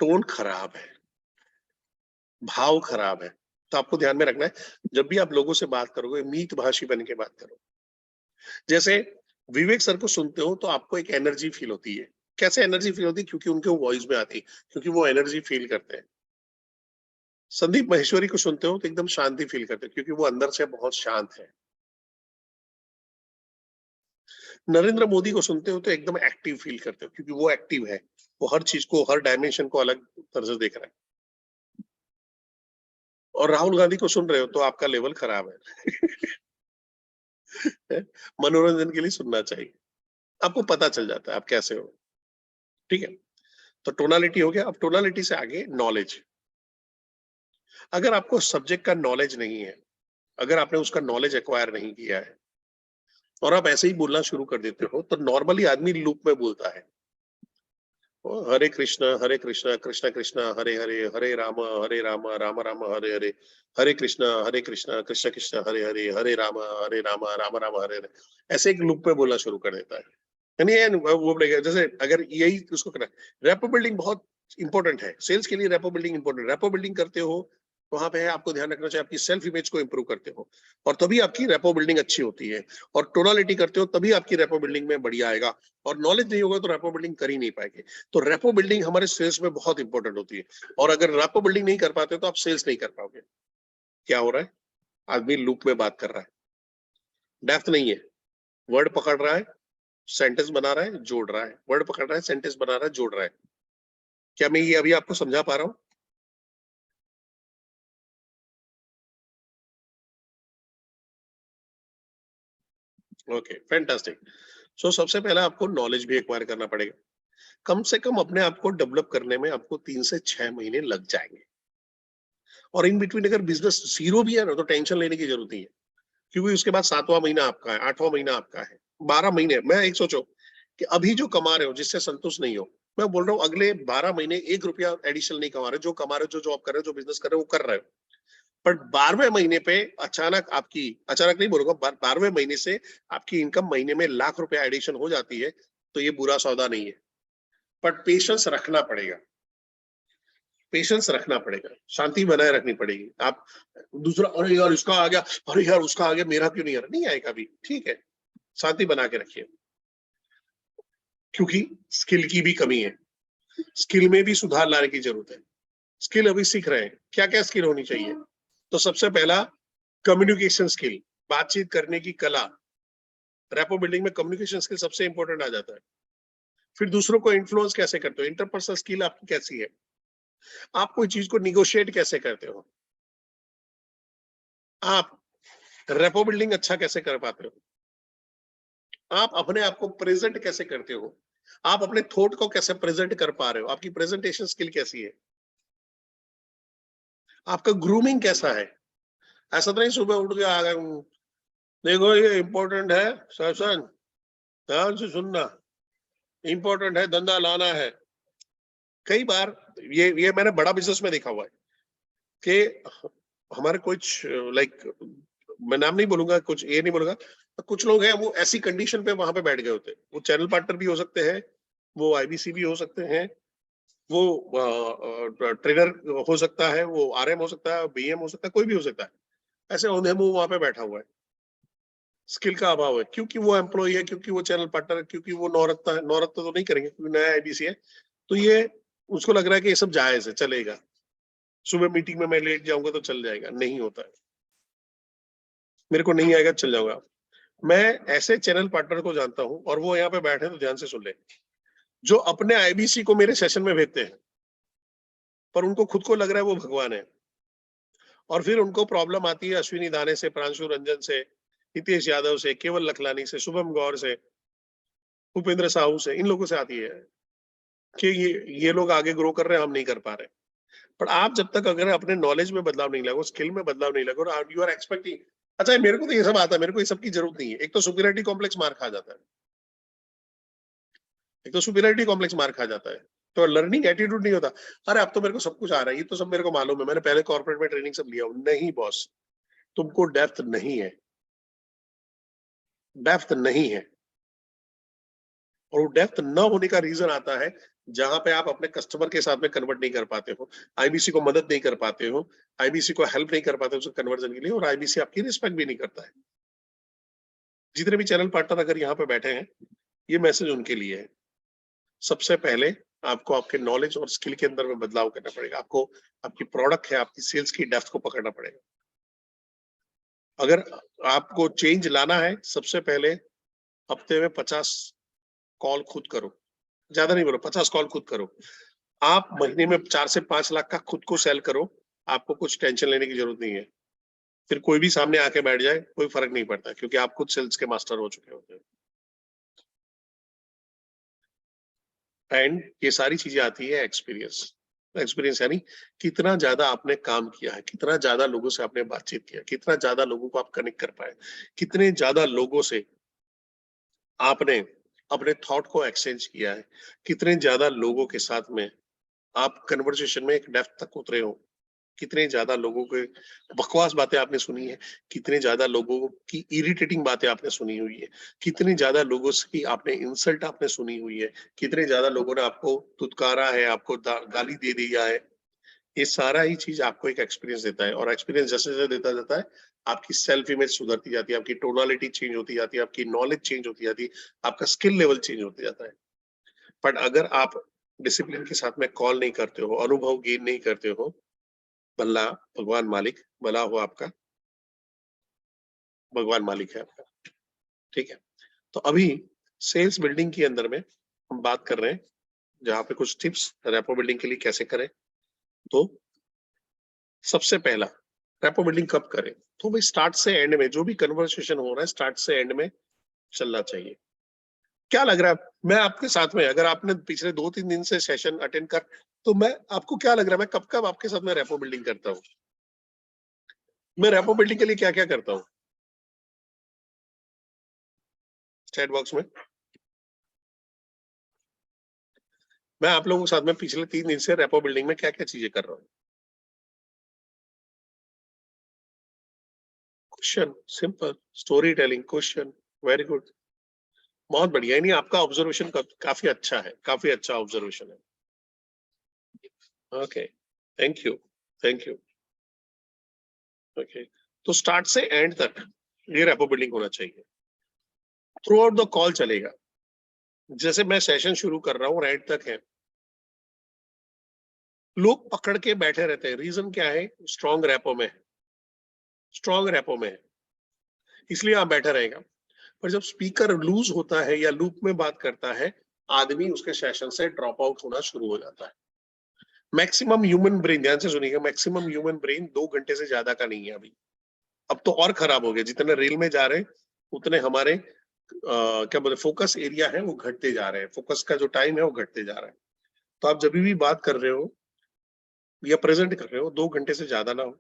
टोन खराब है, भाव खराब है। तो आपको ध्यान में रखना है, जब भी आप लोगों से बात करोगे, मीत भाषी बन के बात करो। जैसे विवेक सर को सुनते हो तो आपको एक एनर्जी फील होती है। कैसे एनर्जी फील होती है? क्योंकि उनके वॉइस में आती है, क्योंकि वो एनर्जी फील करते हैं। संदीप माहेश्वरी को सुनते हो तो एकदम शांति फील करते हो, क्योंकि वो अंदर से बहुत शांत है। नरेंद्र मोदी को सुनते हो तो एकदम एक्टिव फील करते हो, क्योंकि वो एक्टिव है। वो हर चीज को, हर डायमेंशन को अलग तरह से देख रहा है। और राहुल गांधी को सुन रहे हो तो आपका लेवल खराब है। मनोरंजन के लिए सुनना चाहिए, आपको पता चल जाता है आप कैसे हो। ठीक है, तो टोनालिटी हो गया। अब टोनालिटी से आगे नॉलेज। अगर आपको सब्जेक्ट का नॉलेज नहीं है, अगर आपने उसका नॉलेज एक्वायर नहीं किया है और आप ऐसे ही बोलना शुरू कर देते हो, तो नॉर्मली आदमी लूप में बोलता है। हरे कृष्णा कृष्ण कृष्ण हरे हरे, हरे राम राम राम हरे हरे, हरे कृष्णा कृष्ण कृष्ण हरे हरे, हरे राम राम राम हरे हरे। ऐसे एक लूप में बोलना शुरू कर देता है। यानी वो बोलेगा, जैसे अगर यही उसको करना है। रैपो बिल्डिंग बहुत इंपॉर्टेंट है सेल्स के लिए। Rapport building important. Rapport building करते हो तो वहां पे है, आपको ध्यान रखना चाहिए, आपकी सेल्फ इमेज को इंप्रूव करते हो और तभी आपकी रैपो बिल्डिंग अच्छी होती है। और टोनालिटी करते हो तभी आपकी रैपो बिल्डिंग में बढ़िया आएगा। और नॉलेज नहीं होगा तो रैपो बिल्डिंग कर ही नहीं पाएंगे। तो रैपो बिल्डिंग हमारे सेल्स में बहुत इंपॉर्टेंट होती है। और अगर रैपो बिल्डिंग नहीं कर पाते तो आप सेल्स नहीं कर पाओगे। क्या हो रहा है? आदमी लूप में बात कर रहा है, डेप्थ नहीं है। वर्ड पकड़ रहा है, सेंटेंस बना रहा है, जोड़ रहा है, वर्ड पकड़ रहा है, सेंटेंस बना रहा है, जोड़ रहा है। क्या मैं ये अभी आपको समझा पा रहा हूँ? Okay, fantastic. सो सबसे पहले आपको नॉलेज भी एक्वायर करना पड़ेगा। कम से कम अपने आप को डेवलप करने में आपको 3 से 6 महीने लग जाएंगे। और इन बिटवीन अगर बिजनेस जीरो भी है ना, तो टेंशन लेने की जरूरत नहीं है, क्योंकि उसके बाद 7वां महीना आपका है, 8वां महीना आपका है, 12 महीने। मैं एक सोचो कि अभी जो कमा रहे हो, जिससे संतुष्ट नहीं हो, मैं बोल रहा हूँ अगले 12 महीने 1 रुपया एडिशनल नहीं कमा रहे। जो कमा रहे हो, जो जॉब कर रहे हो, जो बिजनेस कर रहे हो, वो कर रहे हो। पर 12वें महीने पे अचानक आपकी, अचानक नहीं बोलूंगा, 12वें महीने से आपकी इनकम महीने में ₹1,00,000 एडिशन हो जाती है, तो ये बुरा सौदा नहीं है। बट पेशेंस रखना पड़ेगा। पेशेंस रखना पड़ेगा, शांति बनाए रखनी पड़ेगी। आप दूसरा, अरे यार इसका आ गया, अरे यार उसका आ गया, मेरा क्यों नहीं आ रहा? नहीं आएगा अभी, ठीक है। शांति बना के रखिए, क्योंकि स्किल की भी कमी है। स्किल में भी सुधार लाने की जरूरत है। स्किल अभी सीख रहे हैं, क्या क्या स्किल होनी चाहिए? तो सबसे पहला, कम्युनिकेशन स्किल, बातचीत करने की कला। रैपो बिल्डिंग में कम्युनिकेशन स्किल सबसे इंपॉर्टेंट आ जाता है। फिर दूसरों को इन्फ्लुएंस कैसे करते हो, इंटरपर्सनल स्किल आपकी कैसी है? आप कोई चीज को निगोशिएट कैसे करते हो? आप रेपो बिल्डिंग अच्छा कैसे कर पाते हो? आप अपने आप को प्रेजेंट कैसे करते हो? आप अपने थॉट को कैसे प्रेजेंट कर पा रहे हो? आपकी प्रेजेंटेशन स्किल कैसी है? आपका ग्रूमिंग कैसा है? ऐसा तो नहीं सुबह उठ के आ गए, देखो ये इंपॉर्टेंट है सेशन, ध्यान से सुनना, इंपॉर्टेंट है, धंधा लाना है। कई बार ये मैंने बड़ा बिजनेस में देखा हुआ है कि हमारे कुछ, लाइक, मैं नाम नहीं बोलूंगा, कुछ ये नहीं बोलूंगा, कुछ लोग हैं वो ऐसी कंडीशन पे वहां पे बैठ गए होते हैं। वो चैनल पार्टनर भी हो सकते हैं, वो आईबीसी भी हो सकते हैं, वो ट्रेनर हो सकता है, वो आरएम हो सकता है, बीएम हो सकता है, कोई भी हो सकता है। ऐसे औंधे मुंह वहां पे बैठा हुआ है। स्किल का अभाव है, क्योंकि वो एम्प्लॉय है, क्योंकि वो चैनल पार्टनर है, क्योंकि वो नौरत्न है। नौरत्न तो नहीं करेंगे क्योंकि नया आईबीसी है, तो ये उसको लग रहा है कि ये सब जायज है, चलेगा। सुबह मीटिंग में मैं लेट जाऊंगा तो चल जाएगा, नहीं होता है। मेरे को नहीं आएगा, चल जाऊंगा। मैं ऐसे चैनल पार्टनर को जानता हूं, और वो यहाँ पे बैठे तो ध्यान से सुन ले, जो अपने आईबीसी को मेरे सेशन में भेजते हैं, पर उनको खुद को लग रहा है वो भगवान है। और फिर उनको प्रॉब्लम आती है अश्विनी दाने से, प्रांशु रंजन से, हितेश यादव से, केवल लखलानी से, शुभम गौर से, भूपेंद्र साहू से, इन लोगों से आती है कि ये लोग आगे ग्रो कर रहे हैं, हम नहीं कर पा रहे। पर आप जब तक अगर अपने नॉलेज में बदलाव नहीं लाओ, स्किल में बदलाव नहीं लाओ, और यू आर एक्सपेक्टिंग, अच्छा मेरे को तो ये सब आता है, मेरे को ये सब की जरूरत नहीं है, एक तो सुपीरियरिटी कॉम्प्लेक्स मार खा जाता है। एक तो सुपीरियरिटी कॉम्प्लेक्स मार खा जाता है, तो लर्निंग एटीट्यूड नहीं होता। अरे अब तो मेरे को सब कुछ आ रहा है, ये तो सब मेरे को मालूम है, मैंने पहले कॉर्पोरेट में ट्रेनिंग सब लिया हूं। नहीं बॉस, तुमको डेप्थ नहीं है, डेप्थ नहीं है। और वो डेप्थ न होने का रीजन आता है जहां पे आप अपने कस्टमर के साथ में कन्वर्ट नहीं कर पाते हो, आईबीसी को मदद नहीं कर पाते हो, आईबीसी को हेल्प नहीं कर पाते हो उसके कन्वर्जन के लिए, और आईबीसी आपकी रिस्पेक्ट भी नहीं करता है। जितने भी चैनल पार्टनर अगर यहाँ पे बैठे हैं, ये मैसेज उनके लिए है। सबसे पहले आपको आपके नॉलेज और स्किल के अंदर में बदलाव करना पड़ेगा। आपको आपकी प्रोडक्ट है, आपकी सेल्स की डेप्थ को पकड़ना पड़ेगा। अगर आपको चेंज लाना है, सबसे पहले हफ्ते में 50 कॉल खुद करो। ज्यादा नहीं बोलो, 50 कॉल खुद करो। आप महीने में 4 से 5 लाख का खुद को सेल करो। आपको कुछ टेंशन लेने की जरूरत नहीं है। फिर कोई भी सामने आके बैठ जाए, कोई फर्क नहीं पड़ता, क्योंकि आप खुद सेल्स के मास्टर हो चुके होते हैं। एंड ये सारी चीजें आती है एक्सपीरियंस। एक्सपीरियंस यानी कितना ज्यादा आपने काम किया है, कितना ज्यादा लोगों से आपने बातचीत किया, कितना ज्यादा लोगों को आप कनेक्ट कर पाए, कितने ज्यादा लोगों से आपने अपने थॉट को एक्सचेंज किया है, कितने ज्यादा लोगों के साथ में आप कन्वर्सेशन में एक डेप्थ तक उतरे हो, कितने ज्यादा लोगों के बकवास बातें आपने सुनी है, कितने ज्यादा लोगों की इरिटेटिंग बातें आपने सुनी हुई है, कितने ज्यादा लोगों की आपने इंसल्ट आपने सुनी हुई है, कितने ज्यादा लोगों ने आपको तुतकारा है, आपको गाली दे दिया है। ये सारा ही चीज आपको एक एक्सपीरियंस देता है, और एक्सपीरियंस जैसे जैसे देता जाता है, आपकी सेल्फ इमेज सुधरती जाती है, आपकी टोनालिटी चेंज होती जाती है, आपकी नॉलेज चेंज होती जाती है, आपका स्किल लेवल चेंज होते जाता है। बट अगर आप डिसिप्लिन के साथ में कॉल नहीं करते हो, अनुभव गेन नहीं करते हो, भला भगवान मालिक, भला हो आपका, भगवान मालिक है आपका। ठीक है। तो अभी सेल्स बिल्डिंग के अंदर में हम बात कर रहे हैं, जहां पे कुछ टिप्स रैपो बिल्डिंग के लिए कैसे करें। तो सबसे पहला, रैपो बिल्डिंग कब करें? तो भाई स्टार्ट से एंड में जो भी कन्वर्सेशन हो रहा है, स्टार्ट से एंड में चलना चाहिए। क्या लग रहा है, मैं आपके साथ में, अगर आपने पिछले 2-3 दिन से सेशन अटेंड कर, तो मैं आपको क्या लग रहा है, मैं कब कब आपके साथ में रैपो बिल्डिंग करता हूँ? मैं रैपो बिल्डिंग के लिए क्या क्या करता हूँ? चैट बॉक्स में मैं आप लोगों के साथ में पिछले 3 दिन से रैपो बिल्डिंग में क्या क्या चीजें कर रहा हूँ। Question, simple story telling, question, very good, बहुत बढ़िया। नहीं, आपका ऑब्जर्वेशन काफी अच्छा है, काफी अच्छा ऑब्जर्वेशन है। Okay, thank you, thank you. Okay, तो स्टार्ट से एंड तक ये रैपो बिल्डिंग होना चाहिए। थ्रू आउट द कॉल चलेगा। जैसे मैं सेशन शुरू कर रहा हूँ और एंड तक है, लोग पकड़ के बैठे रहते हैं। रीजन क्या है? स्ट्रॉन्ग रैपो में है, स्ट्रॉन्ग रैपो में है, इसलिए आप बैठा रहेगा। पर जब स्पीकर लूज होता है या लूप में बात करता है, आदमी उसके सेशन से ड्रॉप आउट होना शुरू हो जाता है। मैक्सिमम ह्यूमन ब्रेन, ध्यान से सुनिएगा, मैक्सिमम ह्यूमन ब्रेन 2 घंटे से ज्यादा का नहीं है अभी। अब तो और खराब हो गया, जितने रेल में जा रहे हैं उतने हमारे क्या बोलते फोकस एरिया है वो घटते जा रहे हैं, फोकस का जो टाइम है वो घटते जा रहा है। तो आप जब भी बात कर रहे हो या प्रेजेंट कर रहे हो, 2 घंटे से ज्यादा ना हो।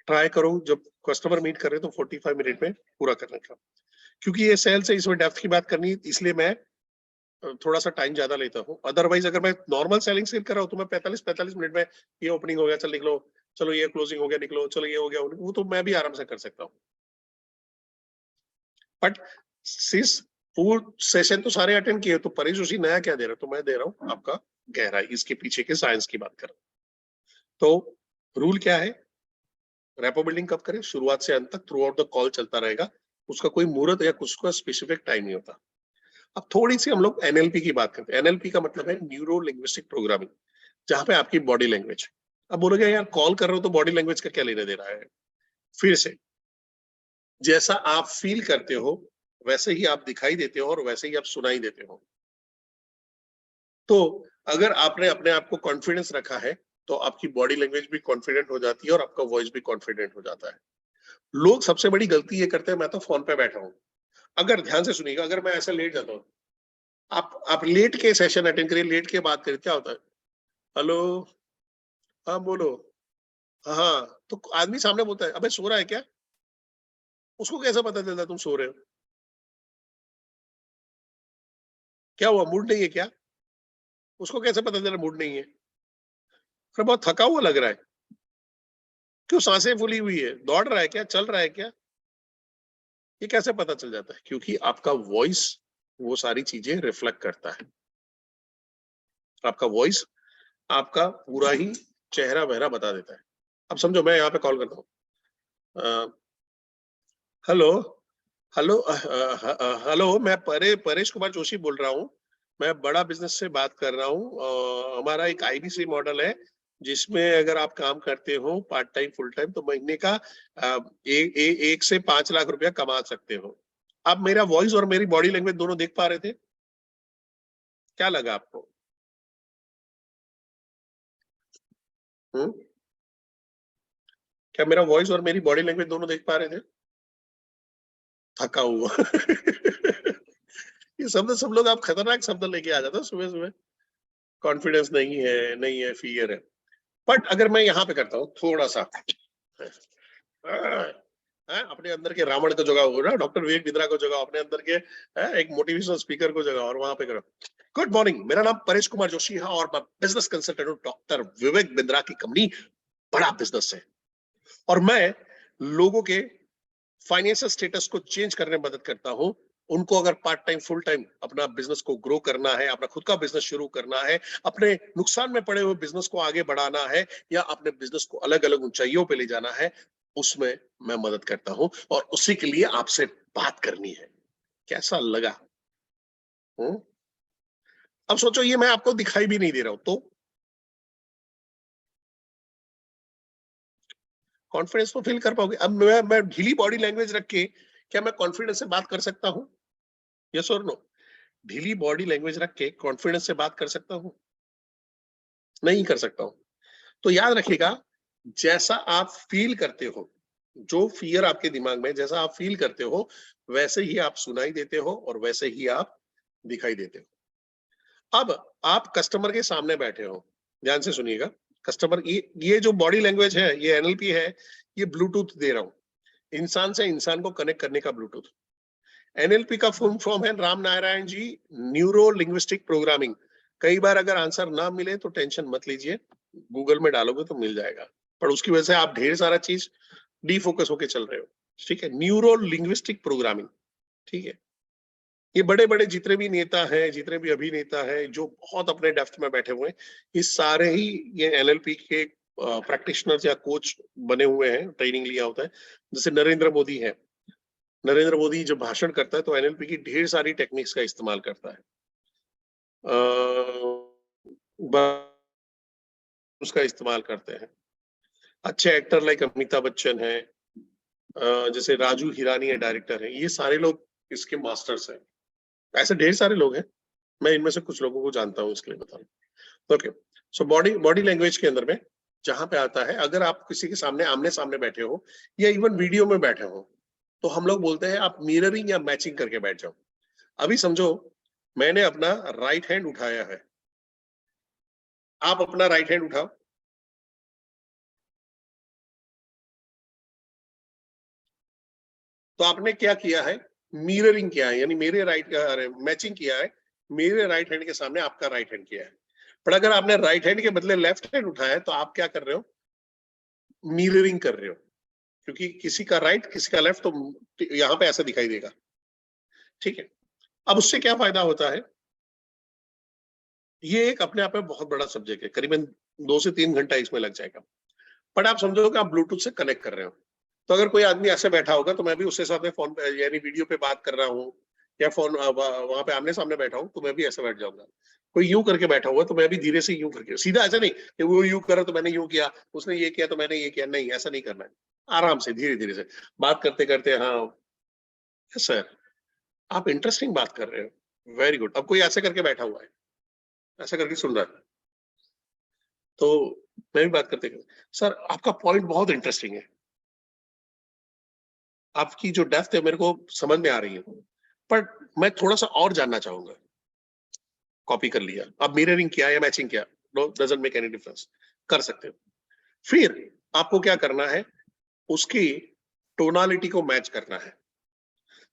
ट्राई करो जब कस्टमर मीट कर रहे हो तो 45 मिनट में पूरा करने का, क्योंकि ये सेल्स है, इसमें डेप्थ की बात करनी है, इसलिए मैं थोड़ा सा टाइम ज्यादा लेता हूँ। अदरवाइज अगर मैं नॉर्मल सेलिंग सेल कर रहा हूँ तो मैं 45 मिनट में, ये ओपनिंग हो गया चल निकलो, चलो ये क्लोजिंग हो गया निकलो, चलो ये हो गया, वो तो मैं भी आराम से कर सकता हूँ। बट सिस पूर्ण सेशन तो सारे अटेंड किए, तो परेश जोशी नया क्या दे रहा है? तो मैं दे रहा हूँ आपका गहराई, इसके पीछे के साइंस की बात कर रहा हूँ। तो रूल क्या है? रैपो बिल्डिंग कब करें? शुरुआत से अंत तक, थ्रू आउट द कॉल चलता रहेगा। उसका कोई मुहूर्त या कुछ का स्पेसिफिक टाइम नहीं होता। अब थोड़ी सी हम लोग एनएलपी की बात करते हैं। एनएलपी का मतलब है न्यूरो लिंग्विस्टिक प्रोग्रामिंग, जहां पे आपकी बॉडी लैंग्वेज। अब बोलोगे यार कॉल कर रहे हो तो बॉडी लैंग्वेज का क्या लेने दे रहा है? फिर से, जैसा आप फील करते हो वैसे ही आप दिखाई देते हो और वैसे ही आप सुनाई देते हो। तो अगर आपने अपने आप को कॉन्फिडेंस रखा है, तो आपकी बॉडी लैंग्वेज भी कॉन्फिडेंट हो जाती है और आपका वॉइस भी कॉन्फिडेंट हो जाता है। लोग सबसे बड़ी गलती ये करते हैं, मैं तो फोन पे बैठा हूँ। अगर ध्यान से सुनिएगा, अगर मैं ऐसा लेट जाता हूँ, आप लेट के सेशन अटेंड करिए, लेट के बात करिए, क्या होता है? हेलो, हाँ बोलो, हाँ, तो आदमी सामने बोलता है अबे सो रहा है क्या? उसको कैसा पता चलता है तुम सो रहे हो? क्या हुआ, मूड नहीं है क्या? उसको कैसे पता चला मूड नहीं है? अरे बहुत थका हुआ लग रहा है, क्यों सांसें फूली हुई है, दौड़ रहा है क्या, चल रहा है क्या? ये कैसे पता चल जाता है? क्योंकि आपका वॉइस वो सारी चीजें रिफ्लेक्ट करता है। आपका वॉइस आपका पूरा ही चेहरा वहरा बता देता है। अब समझो मैं यहाँ पे कॉल करता हूँ, हेलो, हेलो हेलो, मैं परेश कुमार जोशी बोल रहा हूँ। मैं बड़ा बिजनेस से बात कर रहा हूँ। हमारा एक आईबीसी मॉडल है जिसमें अगर आप काम करते हो पार्ट टाइम फुल टाइम तो महीने का 1 से 5 लाख रुपया कमा सकते हो। आप मेरा वॉइस और मेरी बॉडी लैंग्वेज दोनों देख पा रहे थे? क्या लगा आपको? हम्म? क्या मेरा वॉइस और मेरी बॉडी लैंग्वेज दोनों देख पा रहे थे? थका हुआ। ये शब्द सब लोग आप खतरनाक शब्द लेके आ जाते हो सुबह सुबह। कॉन्फिडेंस नहीं है, नहीं है, फियर है। बट अगर मैं यहाँ पे करता हूँ थोड़ा सा अपने अंदर के रावण को जगाओ ना, डॉक्टर विवेक बिंद्रा को जगाओ, अपने अंदर के एक मोटिवेशनल स्पीकर को जगाओ और वहां पे करो। गुड मॉर्निंग, मेरा नाम परेश कुमार जोशी है और मैं बिजनेस कंसल्टेंट हूँ डॉक्टर विवेक बिंद्रा की कंपनी बड़ा बिजनेस है। और मैं लोगों के फाइनेंशियल स्टेटस को चेंज करने में मदद करता हूँ। उनको अगर पार्ट टाइम फुल टाइम अपना बिजनेस को ग्रो करना है, अपना खुद का बिजनेस शुरू करना है, अपने नुकसान में पड़े हुए बिजनेस को आगे बढ़ाना है या अपने बिजनेस को अलग अलग ऊंचाइयों पे ले जाना है, उसमें मैं मदद करता हूँ और उसी के लिए आपसे बात करनी है। कैसा लगा? हुँ? अब सोचो ये मैं आपको दिखाई भी नहीं दे रहा हूं तो कॉन्फिडेंस तो फील कर पाओगे। अब मैं ढीली बॉडी लैंग्वेज रख के क्या मैं कॉन्फिडेंस से बात कर सकता हूँ? यस और नो? ढीली बॉडी लैंग्वेज रख के कॉन्फिडेंस से बात कर सकता हूँ? नहीं कर सकता हूँ। तो याद रखिएगा, जैसा आप फील करते हो, जो फियर आपके दिमाग में जैसा आप फील करते हो, वैसे ही आप सुनाई देते हो और वैसे ही आप दिखाई देते हो। अब आप कस्टमर के सामने बैठे हो, ध्यान से सुनिएगा। कस्टमर ये जो बॉडी लैंग्वेज है, ये एनएलपी है, ये ब्लूटूथ दे रहा हूँ। इंसान से इंसान को कनेक्ट करने का ब्लूटूथ। एनएलपी का फुल फॉर्म है Ram Narayan ji, neuro linguistic programming. कई बार अगर आंसर ना मिले तो टेंशन मत लीजिए, गूगल में डालोगे तो मिल जाएगा। पर उसकी वजह से आप ढेर सारा चीज डिफोकस होके चल रहे हो। ठीक है, न्यूरो लिंग्विस्टिक प्रोग्रामिंग। ठीक है, ये बड़े बड़े जितने भी नेता हैं, जितने भी अभिनेता हैं जो बहुत अपने डेप्थ में बैठे हुए हैं, ये सारे ही ये एनएलपी के प्रैक्टिशनर्स या कोच बने हुए हैं, ट्रेनिंग लिया होता है। जैसे नरेंद्र मोदी है, नरेंद्र मोदी जब भाषण करता है तो एनएलपी की ढेर सारी टेक्निक्स का इस्तेमाल करता है। उसका इस्तेमाल करते हैं। अच्छे एक्टर लाइक अमिताभ बच्चन है, जैसे राजू हिरानी है, डायरेक्टर है, ये सारे लोग इसके मास्टर्स हैं। ऐसे ढेर सारे लोग हैं, मैं इनमें से कुछ लोगों को जानता हूँ, इसके लिए बता रहा हूँ। Okay, so body body language के अंदर में जहां पे आता है, अगर आप किसी के सामने आमने सामने बैठे हो या इवन वीडियो में बैठे हो, तो हम लोग बोलते हैं आप मिररिंग या मैचिंग करके बैठ जाओ। अभी समझो मैंने अपना राइट हैंड उठाया है, आप अपना राइट हैंड उठाओ। तो आपने क्या किया है? मिररिंग किया है, यानी मेरे राइट अरे मैचिंग किया है, मेरे राइट हैंड के सामने आपका राइट हैंड किया है। पर अगर आपने राइट हैंड के बदले लेफ्ट हैंड उठाया है तो आप क्या कर रहे हो? मिररिंग कर रहे हो, क्योंकि किसी का राइट किसी का लेफ्ट तो यहाँ पे ऐसा दिखाई देगा। ठीक है, अब उससे क्या फायदा होता है? ये एक अपने आप में बहुत बड़ा सब्जेक्ट है, करीबन 2 से 3 घंटा इसमें लग जाएगा। बट आप समझो कि आप ब्लूटूथ से कनेक्ट कर रहे हो, तो अगर कोई आदमी ऐसे बैठा होगा तो मैं भी उसके साथ में फोन पे यानी वीडियो पे बात कर रहा हूँ या फोन वहां पे आमने सामने बैठा हूँ तो मैं भी ऐसे बैठ जाऊंगा। कोई यूं करके बैठा हुआ तो मैं भी धीरे से यूं करके, सीधा ऐसा नहीं कि वो यूं करा तो मैंने यूं किया, उसने ये किया तो मैंने ये किया, नहीं ऐसा नहीं करना है। आराम से धीरे धीरे से बात करते करते, हाँ सर आप इंटरेस्टिंग बात कर रहे हो, वेरी गुड। अब कोई ऐसे करके बैठा हुआ है, ऐसा करके सुन रहा है, तो मैं भी बात करते करते, सर आपका पॉइंट बहुत इंटरेस्टिंग है, आपकी जो डेप्थ है मेरे को समझ में आ रही है, पर मैं थोड़ा सा और जानना चाहूंगा। कॉपी कर लिया, अब मिररिंग किया या मैचिंग किया, no doesn't make any difference, कर सकते हो। फिर आपको क्या करना है? उसकी टोनालिटी को मैच करना है।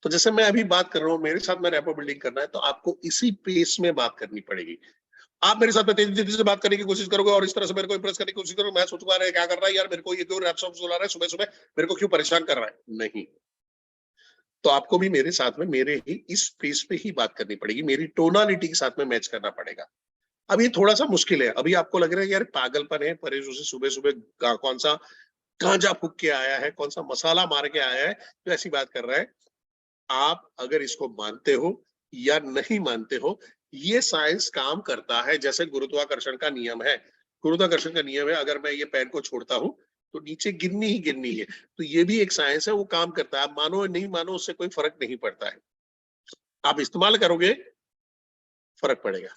तो जैसे मैं अभी बात कर रहा हूँ, मेरे साथ में रैपो बिल्डिंग करना है तो आपको इसी पेस में बात करनी पड़ेगी। आप मेरे साथ में तेजी तेजी से बात करने की कोशिश करोगे और इस तरह से मेरे को इंप्रेस करने की कोशिश करोगे, मैं सोचूंगा अरे क्या कर रहा है यार, मेरे को ये क्यों रैप सॉन्ग सुना रहा है सुबह सुबह, मेरे को क्यों परेशान कर रहा है, नहीं। तो आपको भी मेरे साथ में मेरे ही इस पेस पे ही बात करनी पड़ेगी, मेरी टोनालिटी के साथ में मैच करना पड़ेगा। अब ये थोड़ा सा मुश्किल है, अभी आपको लग रहा है यार पागलपन है, परेश उसे सुबह सुबह कौन सा गांजा फूक के आया है, कौन सा मसाला मार के आया है जो ऐसी बात कर रहा है। आप अगर इसको मानते हो या नहीं मानते हो, ये साइंस काम करता है जैसे गुरुत्वाकर्षण का नियम है। गुरुत्वाकर्षण का नियम है, अगर मैं ये पेन को छोड़ता हूं तो नीचे गिरनी ही गिरनी है। तो ये भी एक साइंस है, वो काम करता है। आप मानो या नहीं मानो, उससे कोई फर्क नहीं पड़ता है। आप इस्तेमाल करोगे, फर्क पड़ेगा।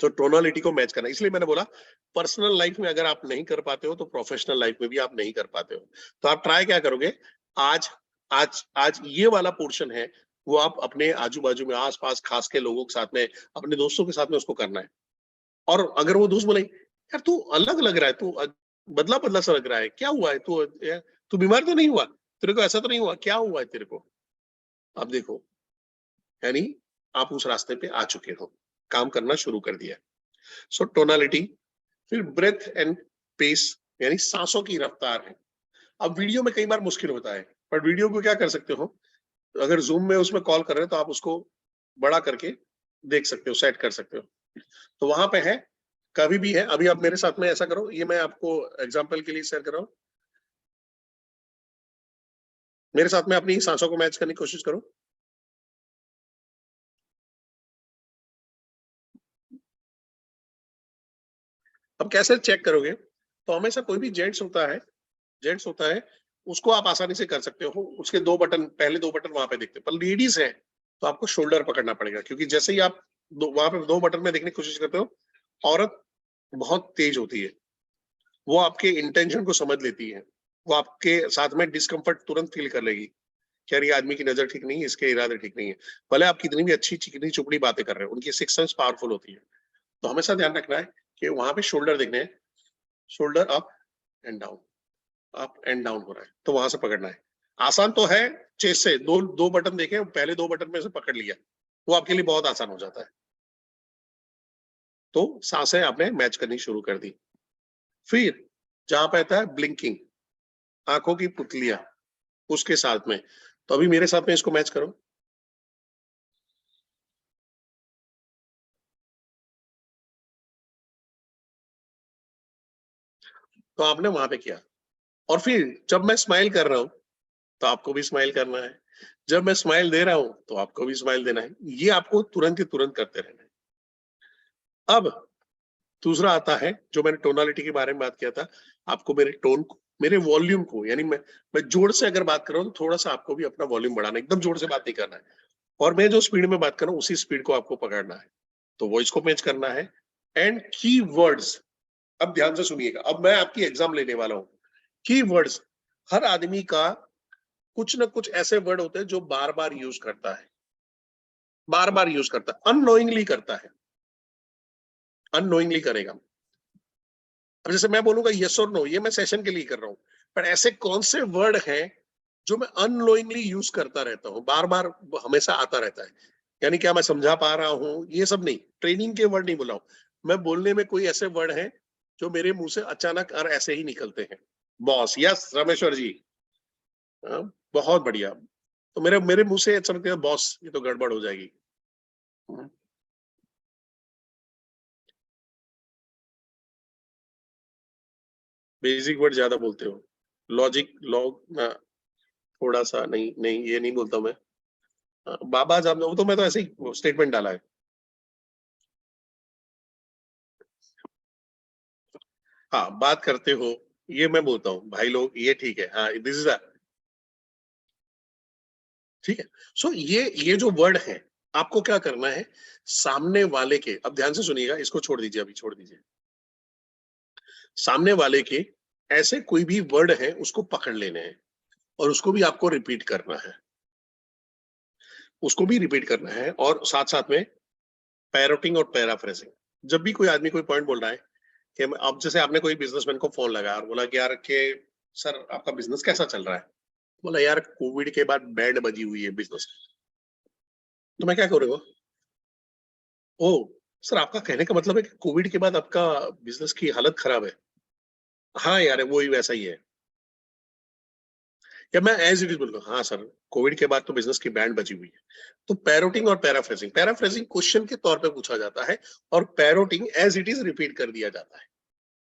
तो टोनालिटी को मैच करना, इसलिए मैंने बोला पर्सनल लाइफ में अगर आप नहीं कर पाते हो तो प्रोफेशनल लाइफ में भी आप नहीं कर पाते हो। तो आप ट्राई क्या करोगे, आज आज आज ये वाला पोर्शन है, वो आप अपने आजू बाजू में आसपास खास के लोगों के साथ में, अपने दोस्तों के साथ में उसको करना है। और अगर वो दोस्त बोले यार तू अलग लग रहा है, तू बदला बदला सा लग रहा है, क्या हुआ है, तू बीमार तो नहीं हुआ, तेरे को ऐसा तो नहीं हुआ, क्या हुआ है तेरे को, अब देखो, यानी आप उस रास्ते पे आ चुके हो, काम करना शुरू कर दिया। सो टोनालिटी, फिर ब्रेथ एंड पेस, यानी सांसों की रफ्तार है। अब वीडियो में कई बार मुश्किल होता है, पर वीडियो को क्या कर सकते हो, अगर जूम में उसमें कॉल कर रहे हो तो आप उसको बड़ा करके देख सकते हो, सेट कर सकते हो। तो वहां पे है, कभी भी है। अभी आप मेरे साथ में ऐसा करो, ये मैं आपको एग्जांपल के लिए शेयर कर रहा हूँ। मेरे साथ में अपनी सांसों को मैच करने की कोशिश करो। अब कैसे चेक करोगे, तो हमेशा कोई भी जेंट्स होता है, उसको आप आसानी से कर सकते हो। उसके दो बटन, पहले दो बटन वहां पे दिखते हैं। पर लेडीज है तो आपको शोल्डर पकड़ना पड़ेगा, क्योंकि जैसे ही आप वहां पे दो बटन में देखने की कोशिश करते हो, औरत बहुत तेज होती है, वो आपके इंटेंशन को समझ लेती है, वो आपके साथ में डिस्कम्फर्ट तुरंत फील कर लेगी कि यार ये आदमी की नजर ठीक नहीं है, इसके इरादे ठीक नहीं है। भले आप कितनी भी अच्छी चिकनी चुपड़ी बातें कर रहे हो, उनकी सिक्स सेंस पावरफुल होती है। तो हमेशा ध्यान रखना है कि वहां पे शोल्डर देखने हैं, shoulder up and down, up and down हो रहा है, तो वहां से पकड़ना है। आसान तो है, चेस्ट से दो दो बटन देखे, पहले दो बटन में से पकड़ लिया, वो आपके लिए बहुत आसान हो जाता है। तो सांसें आपने मैच करनी शुरू कर दी। फिर जहां पे आता है ब्लिंकिंग, आंखों की पुतलियां, उसके साथ में, तो अभी मेरे साथ में इसको मैच करो। तो आपने वहां पे किया, और फिर जब मैं स्माइल कर रहा हूं तो आपको भी स्माइल करना है, जब मैं स्माइल दे रहा हूं तो आपको भी स्माइल देना है। ये आपको तुरंत ही तुरंत करते रहना है। अब दूसरा आता है, जो मैंने टोनालिटी के बारे में बात किया था, आपको मेरे टोन को, मेरे वॉल्यूम को, यानी मैं जोर से अगर बात कर रहा हूं तो थोड़ा सा आपको भी अपना वॉल्यूम बढ़ाना है, एकदम जोर से बात नहीं करना है। और मैं जो स्पीड में बात कर रहा हूँ उसी स्पीड को आपको पकड़ना है। तो वॉइस को मैच करना है। एंड की वर्ड्स, अब ध्यान से सुनिएगा, अब मैं आपकी एग्जाम लेने वाला हूं। की वर्ड्स, हर आदमी का कुछ ना कुछ ऐसे वर्ड होते हैं जो बार बार यूज करता है, बार बार यूज करता है, अननोइंगली करता है, अननोइंगली करेगा। अब जैसे मैं बोलूंगा यस और नो, ये मैं सेशन के लिए कर रहा हूँ, पर ऐसे कौन से वर्ड हैं जो मैं अननोइंगली यूज करता रहता हूँ, बार बार हमेशा आता रहता है। यानी क्या मैं समझा पा रहा हूँ, ये सब नहीं, ट्रेनिंग के वर्ड नहीं बोला हूँ मैं, बोलने में कोई ऐसे वर्ड हैं जो मेरे मुंह से अचानक और ऐसे ही निकलते हैं। बॉस, यस रामेश्वर जी, हाँ, बहुत बढ़िया। तो मेरे मेरे मुंह से अच्छा लगता है बॉस, ये तो गड़बड़ हो जाएगी। बेसिक वर्ड ज्यादा बोलते हो, लॉजिक लॉग ना, थोड़ा सा नहीं नहीं, ये नहीं बोलता मैं। बाबा जान, वो तो मैं तो ऐसे ही स्टेटमेंट डाला है। हाँ, बात करते हो, ये मैं बोलता हूँ भाई लोग, ये ठीक है, हाँ दिस इज, ठीक है। सो ये जो वर्ड है, आपको क्या करना है, सामने वाले के, अब ध्यान से सुनिएगा, इसको छोड़ दीजिए, अभी छोड़ दीजिए। सामने वाले के ऐसे कोई भी वर्ड है उसको पकड़ लेने हैं, और उसको भी आपको रिपीट करना है, उसको भी रिपीट करना है, और साथ साथ में पैरोटिंग और पैराफ्रेजिंग। जब भी कोई आदमी कोई पॉइंट बोल रहा है कि अब जैसे आपने कोई बिजनेसमैन को फोन लगाया और बोला कि यार के सर आपका बिजनेस कैसा चल रहा है, बोला यार कोविड के बाद बैंड बजी हुई है बिजनेस। तो मैं क्या करूंगा, ओ सर आपका कहने का मतलब है कि कोविड के बाद आपका बिजनेस की हालत खराब है। हाँ यार वो ही वैसा ही है। या मैं एज इट इज बोलूंगा, हाँ सर कोविड के बाद तो बिजनेस की बैंड बजी हुई है। तो पैरोटिंग और पैराफ्रेजिंग, पैराफ्रेजिंग क्वेश्चन के तौर पे पूछा जाता है, और पैरोटिंग एज इट इज रिपीट कर दिया जाता है।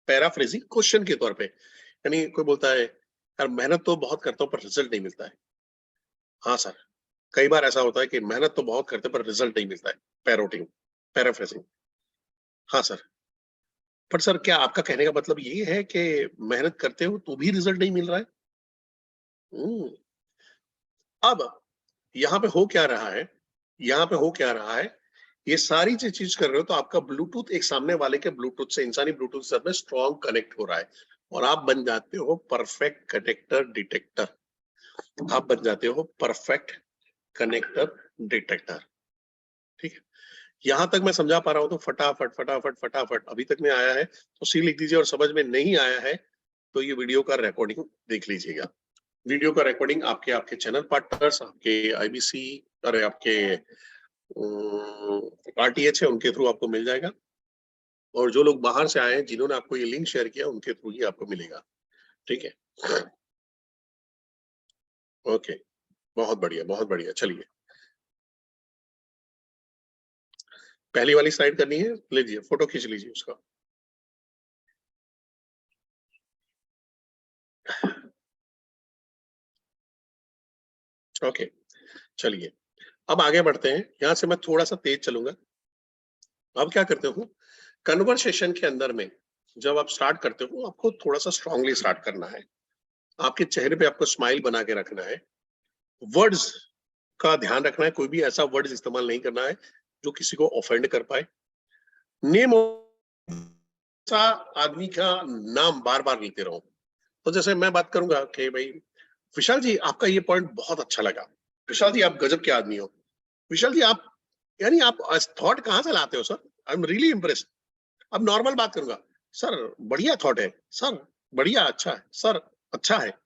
पैराफ्रेजिंग क्वेश्चन के तौर पे, यानी कोई बोलता है यार मेहनत तो बहुत करता हूँ पर रिजल्ट नहीं मिलता है। हाँ सर, कई बार ऐसा होता है कि मेहनत तो बहुत करते पर रिजल्ट नहीं मिलता है। पैरोटिंग, पैराफ्रेजिंग। हाँ सर। पर सर क्या आपका कहने का मतलब ये है कि मेहनत करते हो तो भी रिजल्ट नहीं मिल रहा है? अब यहाँ पे हो क्या रहा है, यहाँ पे हो क्या रहा है, ये सारी चीज कर रहे हो तो आपका ब्लूटूथ एक सामने वाले के ब्लूटूथ से, इंसानी ब्लूटूथ से में स्ट्रॉन्ग कनेक्ट हो रहा है और आप बन जाते हो परफेक्ट कनेक्टर डिटेक्टर। आप बन जाते हो परफेक्ट कनेक्टर डिटेक्टर। ठीक है, यहां तक मैं समझा पा रहा हूं तो फटाफट फटाफट फटाफट अभी तक में आया है तो सी लिख दीजिए, और समझ में नहीं आया है तो ये वीडियो का रिकॉर्डिंग देख लीजिएगा। वीडियो का रिकॉर्डिंग आपके आपके चैनल पार्टनर्स, आपके आईबीसी, अरे आपके आरटीएच है उनके थ्रू आपको मिल जाएगा, और जो लोग बाहर से आए हैं जिन्होंने आपको ये लिंक शेयर किया उनके थ्रू ही आपको मिलेगा। ठीक है, ओके, बहुत बढ़िया बहुत बढ़िया। चलिए पहली वाली स्लाइड करनी है, लीजिए फोटो खींच लीजिए उसका। ओके चलिए अब आगे बढ़ते हैं, यहां से मैं थोड़ा सा तेज चलूंगा। अब क्या करते हो, कन्वर्सेशन के अंदर में जब आप स्टार्ट करते हो आपको थोड़ा सा स्ट्रांगली स्टार्ट करना है, आपके चेहरे पे आपको स्माइल बना के रखना है, वर्ड्स का ध्यान रखना है, कोई भी ऐसा वर्ड्स इस्तेमाल नहीं करना है जो किसी को ऑफेंड कर पाए। नेम आदमी का नाम बार बार लेते रहो। तो जैसे मैं बात करूंगा कि भाई विशाल जी आपका ये पॉइंट बहुत अच्छा लगा, विशाल जी आप गजब के आदमी हो, विशाल जी आप, यानी आप थॉट कहाँ से लाते हो sir, I am really impressed. अब नॉर्मल बात करूंगा, सर बढ़िया थॉट है, सर बढ़िया, अच्छा है सर, अच्छा है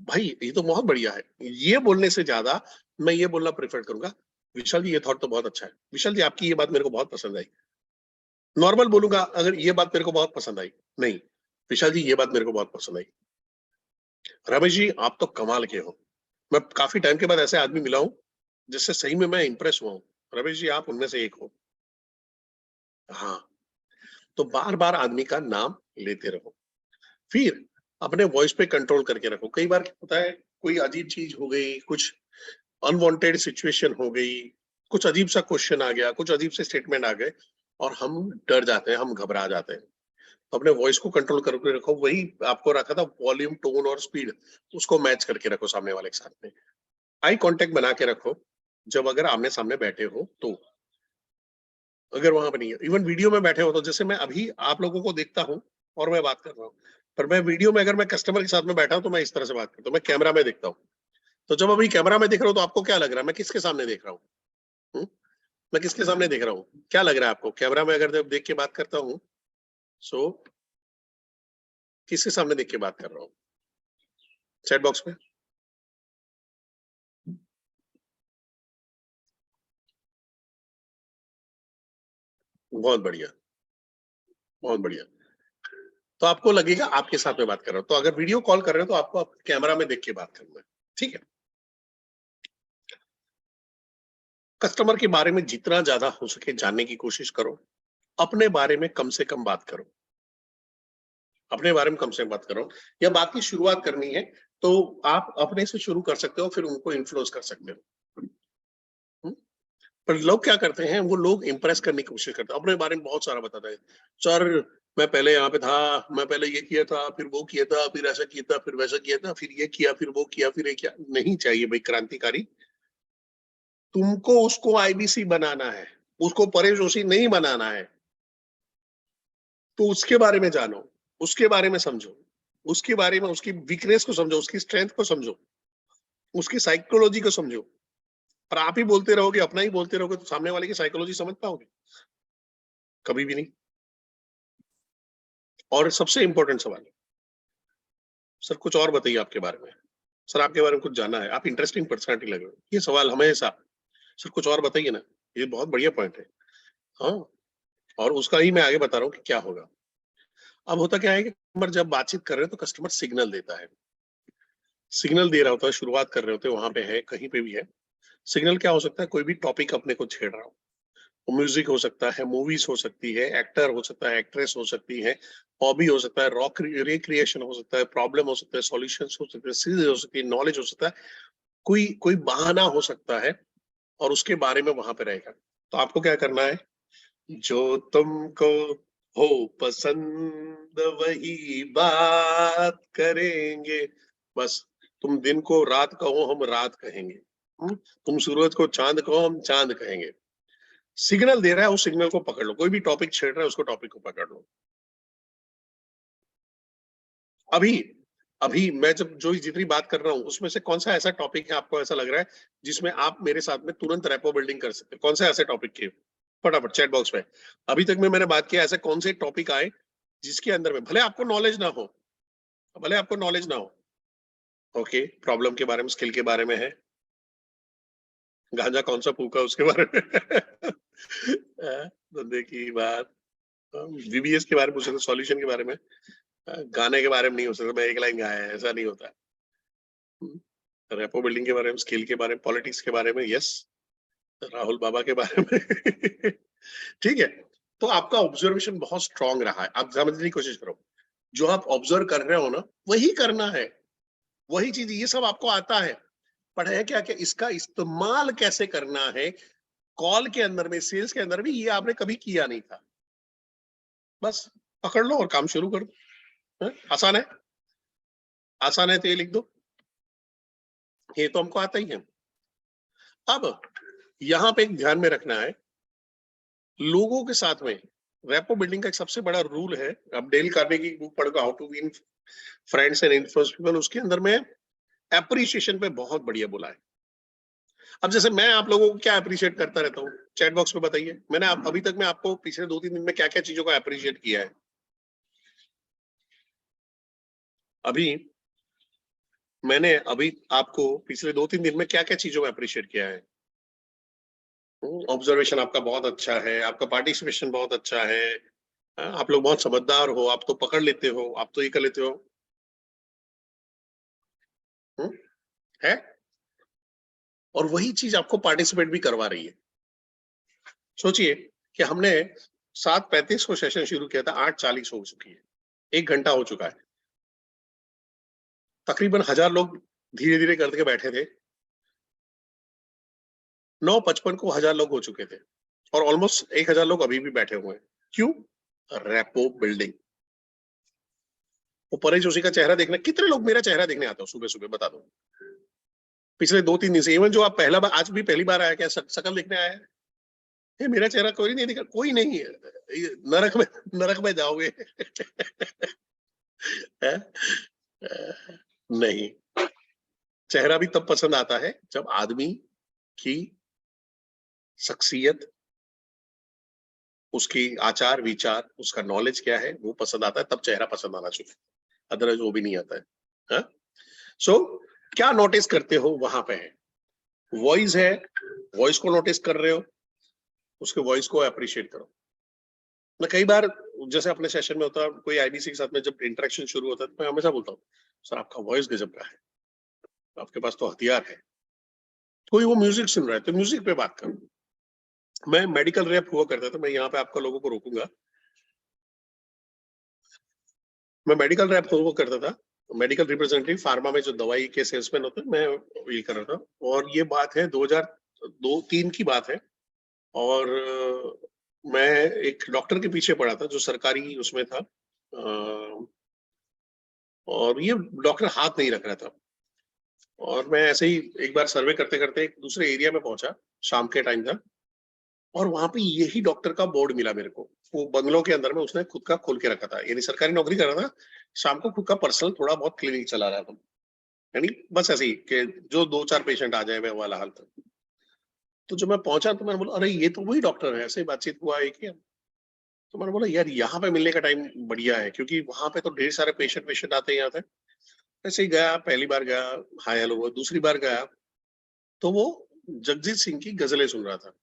भाई, ये तो बहुत बढ़िया है। ये बोलने से ज्यादा मैं ये बोलना प्रेफर करूंगा, विशाल जी ये थॉट तो बहुत अच्छा है, विशाल जी आपकी ये बात मेरे को बहुत पसंद आई। नॉर्मल बोलूंगा अगर ये बात मेरे को बहुत पसंद आई, नहीं विशाल जी ये बात मेरे को बहुत पसंद आई, रमेश जी आप तो कमाल के हो। मैं काफी टाइम के बाद ऐसे आदमी मिला हूं जिससे सही में मैं इंप्रेस हुआ हूँ, रमेश जी आप उनमें से एक हो। हाँ, तो बार बार आदमी का नाम लेते रहो, फिर अपने वॉइस पे कंट्रोल करके रखो। कई बार क्या होता है, कोई अजीब चीज हो गई, कुछ अनवांटेड सिचुएशन हो गई, कुछ अजीब सा क्वेश्चन आ गया, कुछ अजीब से स्टेटमेंट आ गए और हम डर जाते हैं, हम घबरा जाते हैं। तो अपने वॉइस को कंट्रोल करके रखो, वही आपको रखा था वॉल्यूम टोन और स्पीड, उसको मैच करके रखो सामने वाले के साथ में। आई कांटेक्ट बना के रखो जब अगर आमने सामने बैठे हो तो, अगर वहां पर नहीं है, इवन वीडियो में बैठे हो तो, जैसे मैं अभी आप लोगों को देखता हूँ और मैं बात कर रहा हूँ, पर मैं वीडियो में अगर मैं कस्टमर के साथ में बैठा हूँ तो मैं इस तरह से बात करता हूँ, मैं कैमरा में देखता हूँ। तो जब अभी कैमरा में देख रहा हूँ तो आपको क्या लग रहा है, मैं किसके सामने देख रहा हूँ? मैं किसके सामने देख रहा हूँ, क्या लग रहा है आपको? कैमरा में अगर जब देख के बात करता हूँ, सो किसके सामने देख के बात कर रहा हूँ? चैट बॉक्स में। बहुत बढ़िया, बहुत बढ़िया। तो आपको लगेगा आपके साथ में बात कर रहा हूँ। तो अगर वीडियो कॉल कर रहे हो तो आपको कैमरा में देख के बात करना है, ठीक है। कस्टमर के बारे में जितना ज्यादा हो सके जानने की कोशिश करो, अपने बारे में कम से कम बात करो, अपने बारे में कम से कम बात करो। या बात की शुरुआत करनी है तो आप अपने से शुरू कर सकते हो, फिर उनको इन्फ्लुएंस कर सकते हो। हम्म? पर लोग क्या करते हैं, वो लोग इंप्रेस करने की कोशिश करते हैं, अपने बारे में बहुत सारा बताते हैं। सर मैं पहले यहाँ पे था, मैं पहले ये किया था, फिर वो किया था, फिर ऐसा किया था, फिर वैसा किया था, फिर ये किया, फिर वो किया, फिर ये किया। नहीं चाहिए भाई क्रांतिकारी, तुमको उसको आईबीसी बनाना है, उसको परेश जोशी नहीं बनाना है। तो उसके बारे में जानो, उसके बारे में समझो, उसके बारे में, उसकी वीकनेस को समझो, उसकी स्ट्रेंथ को समझो, उसकी साइकोलॉजी को समझो। पर आप ही बोलते रहोगे, अपना ही बोलते रहोगे तो सामने वाले की साइकोलॉजी समझ पाओगे? कभी भी नहीं। और सबसे इंपॉर्टेंट सवाल, सर कुछ और बताइए आपके बारे में, सर आपके बारे में कुछ जानना है, आप इंटरेस्टिंग पर्सनालिटी लग रहे हो, ये सवाल हमेशा, सर कुछ और बताइए ना, ये बहुत बढ़िया पॉइंट है। हाँ, और उसका ही मैं आगे बता रहा हूँ कि क्या होगा। अब होता क्या है कि कस्टमर जब बातचीत कर रहे हो तो कस्टमर सिग्नल देता है, सिग्नल दे रहा होता है, शुरुआत कर रहे होते हैं, वहां पे है, कहीं पे भी है। सिग्नल क्या हो सकता है, कोई भी टॉपिक अपने को छेड़ रहा हो, म्यूजिक हो सकता है, मूवीज हो सकती है, एक्टर हो सकता है, एक्ट्रेस हो सकती है, हॉबी हो सकता है, रॉक रिक्रिएशन हो सकता है, प्रॉब्लम हो सकता है, सॉल्यूशंस हो सकते हैं, सीरीज हो सकती है, नॉलेज हो सकता है, कोई कोई बहाना हो सकता है और उसके बारे में वहां पे रहेगा। तो आपको क्या करना है, जो तुमको हो पसंद वही बात करेंगे। बस तुम दिन को रात कहो, हम रात कहेंगे। तुम सूरज को चांद कहो, हम चांद कहेंगे। सिग्नल दे रहा है, उस सिग्नल को पकड़ लो। कोई भी टॉपिक छेड़ रहा है, उसको टॉपिक को पकड़ लो। अभी अभी मैं जब जो जितनी बात कर रहा हूं उसमें से कौन सा ऐसा टॉपिक है आपको ऐसा लग रहा है जिसमें आप मेरे साथ में तुरंत रेपो बिल्डिंग कर सकते हैं? कौन सा ऐसे टॉपिक के, फटाफट चैट बॉक्स में। अभी तक में मैंने बात किया, ऐसे कौन से टॉपिक आए जिसके अंदर में भले आपको नॉलेज ना हो, भले आपको नॉलेज ना हो, ओके, प्रॉब्लम के बारे में, स्किल के बारे में है, गांजा कौन सा फूका उसके बारे में धंधे की बात, वीबीएस के बारे में पूछ सकते, सॉल्यूशन के बारे में, गाने के बारे में नहीं हो सकता, मैं एक लाइन गाया है, ऐसा नहीं होता। रेपो बिल्डिंग के बारे में, स्किल के बारे में, पॉलिटिक्स के बारे में, यस, राहुल बाबा के बारे में ठीक है। तो आपका ऑब्जर्वेशन बहुत स्ट्रांग रहा है, आप समझने की कोशिश करो। जो आप ऑब्जर्व कर रहे हो ना, वही करना है, वही चीज, ये सब आपको आता है। पर है क्या, क्या इसका इस्तेमाल कैसे करना है कॉल के अंदर में, सेल्स के अंदर में, ये आपने कभी किया नहीं था। बस पकड़ लो और काम शुरू कर दो। आसान है, आसान है तो ये लिख दो, ये तो हमको आता ही है। अब यहां पे एक ध्यान में रखना है, लोगों के साथ में रेपो बिल्डिंग का एक सबसे बड़ा रूल है। अब डेल कार्नेगी की बुक पढ़ो, how to win friends and influence people, उसके अंदर में एप्रिसिएशन पे बहुत बढ़िया बोला है। अब जैसे मैं आप लोगों को क्या अप्रिशिएट करता रहता हूँ, चैट बॉक्स में बताइए, मैंने अभी तक में आपको पिछले 2-3 दिन में क्या क्या चीजों को अप्रिशिएट किया है। अभी मैंने अभी आपको पिछले 2-3 दिन में क्या क्या चीजों में अप्रिशिएट किया है। ऑब्जर्वेशन आपका बहुत अच्छा है, आपका पार्टिसिपेशन बहुत अच्छा है, आप लोग बहुत समझदार हो, आप तो पकड़ लेते हो, आप तो ये कर लेते हो। है, और वही चीज आपको पार्टिसिपेट भी करवा रही है। सोचिए कि हमने 7:35 को सेशन शुरू किया था, 8:40 हो चुकी है, 1 घंटा हो चुका है। तकरीबन 1000 लोग धीरे धीरे करके बैठे थे, 9:55 को 1000 लोग हो चुके थे, और ऑलमोस्ट 1000 लोग अभी भी बैठे हुए हैं। क्यों? Rapport building. वो परेश जोशी का चेहरा देखना, कितने लोग मेरा चेहरा देखने आते हो सुबह सुबह, बता दो। पिछले 2-3 दिन से, इवन जो आप पहला बार, आज भी पहली बार आया क्या, शकल देखने आया है? ये मेरा चेहरा कोई नहीं दिखा, कोई नहीं है, नरक में, नरक में जाओगे नहीं, चेहरा भी तब पसंद आता है जब आदमी की शख्सियत, उसकी आचार विचार, उसका नॉलेज क्या है वो पसंद आता है, तब चेहरा पसंद आना चाहिए, अदरवाइज वो भी नहीं आता है। सो क्या नोटिस करते हो वहां पे है, वॉइस है, वॉइस को नोटिस कर रहे हो, उसके वॉइस को अप्रिशिएट करो। मैं कई बार, जैसे अपने सेशन में होता है, कोई आईबीसी के साथ में जब इंटरेक्शन शुरू होता है, तो मैं हमेशा बोलता हूँ, सर आपका वॉइस गजब का है, आपके पास तो हथियार है। कोई वो म्यूजिक सुन रहा है तो म्यूजिक पे बात करो। मैं मेडिकल रैप हुआ करता था, मैं यहाँ पे आपका लोगों को रोकूंगा, मैं मेडिकल रैप हुआ करता था, मेडिकल रिप्रेजेंटेटिव, फार्मा में जो दवाई के सेल्समैन होते हैं, मैं ये कर रहा था। और ये बात है 2002-3 की बात है, और मैं एक डॉक्टर के पीछे पड़ा था जो सरकारी उसमें था, और ये डॉक्टर हाथ नहीं रख रहा था, और मैं ऐसे ही एक बार सर्वे करते करते एक दूसरे एरिया में पहुंचा, शाम के टाइम था, और वहां पे यही डॉक्टर का बोर्ड मिला मेरे को। वो बंगलों के अंदर में उसने खुद का खोल के रखा था, यानी सरकारी नौकरी कर रहा था, शाम को खुद का पर्सनल थोड़ा बहुत क्लिनिक चला रहा था, यानी बस ऐसे ही कि जो 2-4 पेशेंट आ जाए, वह वाला हाल था। तो जब मैं पहुंचा तो मैंने बोला, अरे ये तो वही डॉक्टर है, ऐसे ही बातचीत हुआ है क्या? तो मैंने बोला यार, यहाँ पे मिलने का टाइम बढ़िया है, क्योंकि वहां पे तो ढेर सारे पेशेंट पेशेंट आते ही आते हैं। ऐसे ही गया, पहली बार गया, हाय हेलो हुआ, दूसरी बार गया तो वो जगजीत सिंह की गजलें सुन रहा था।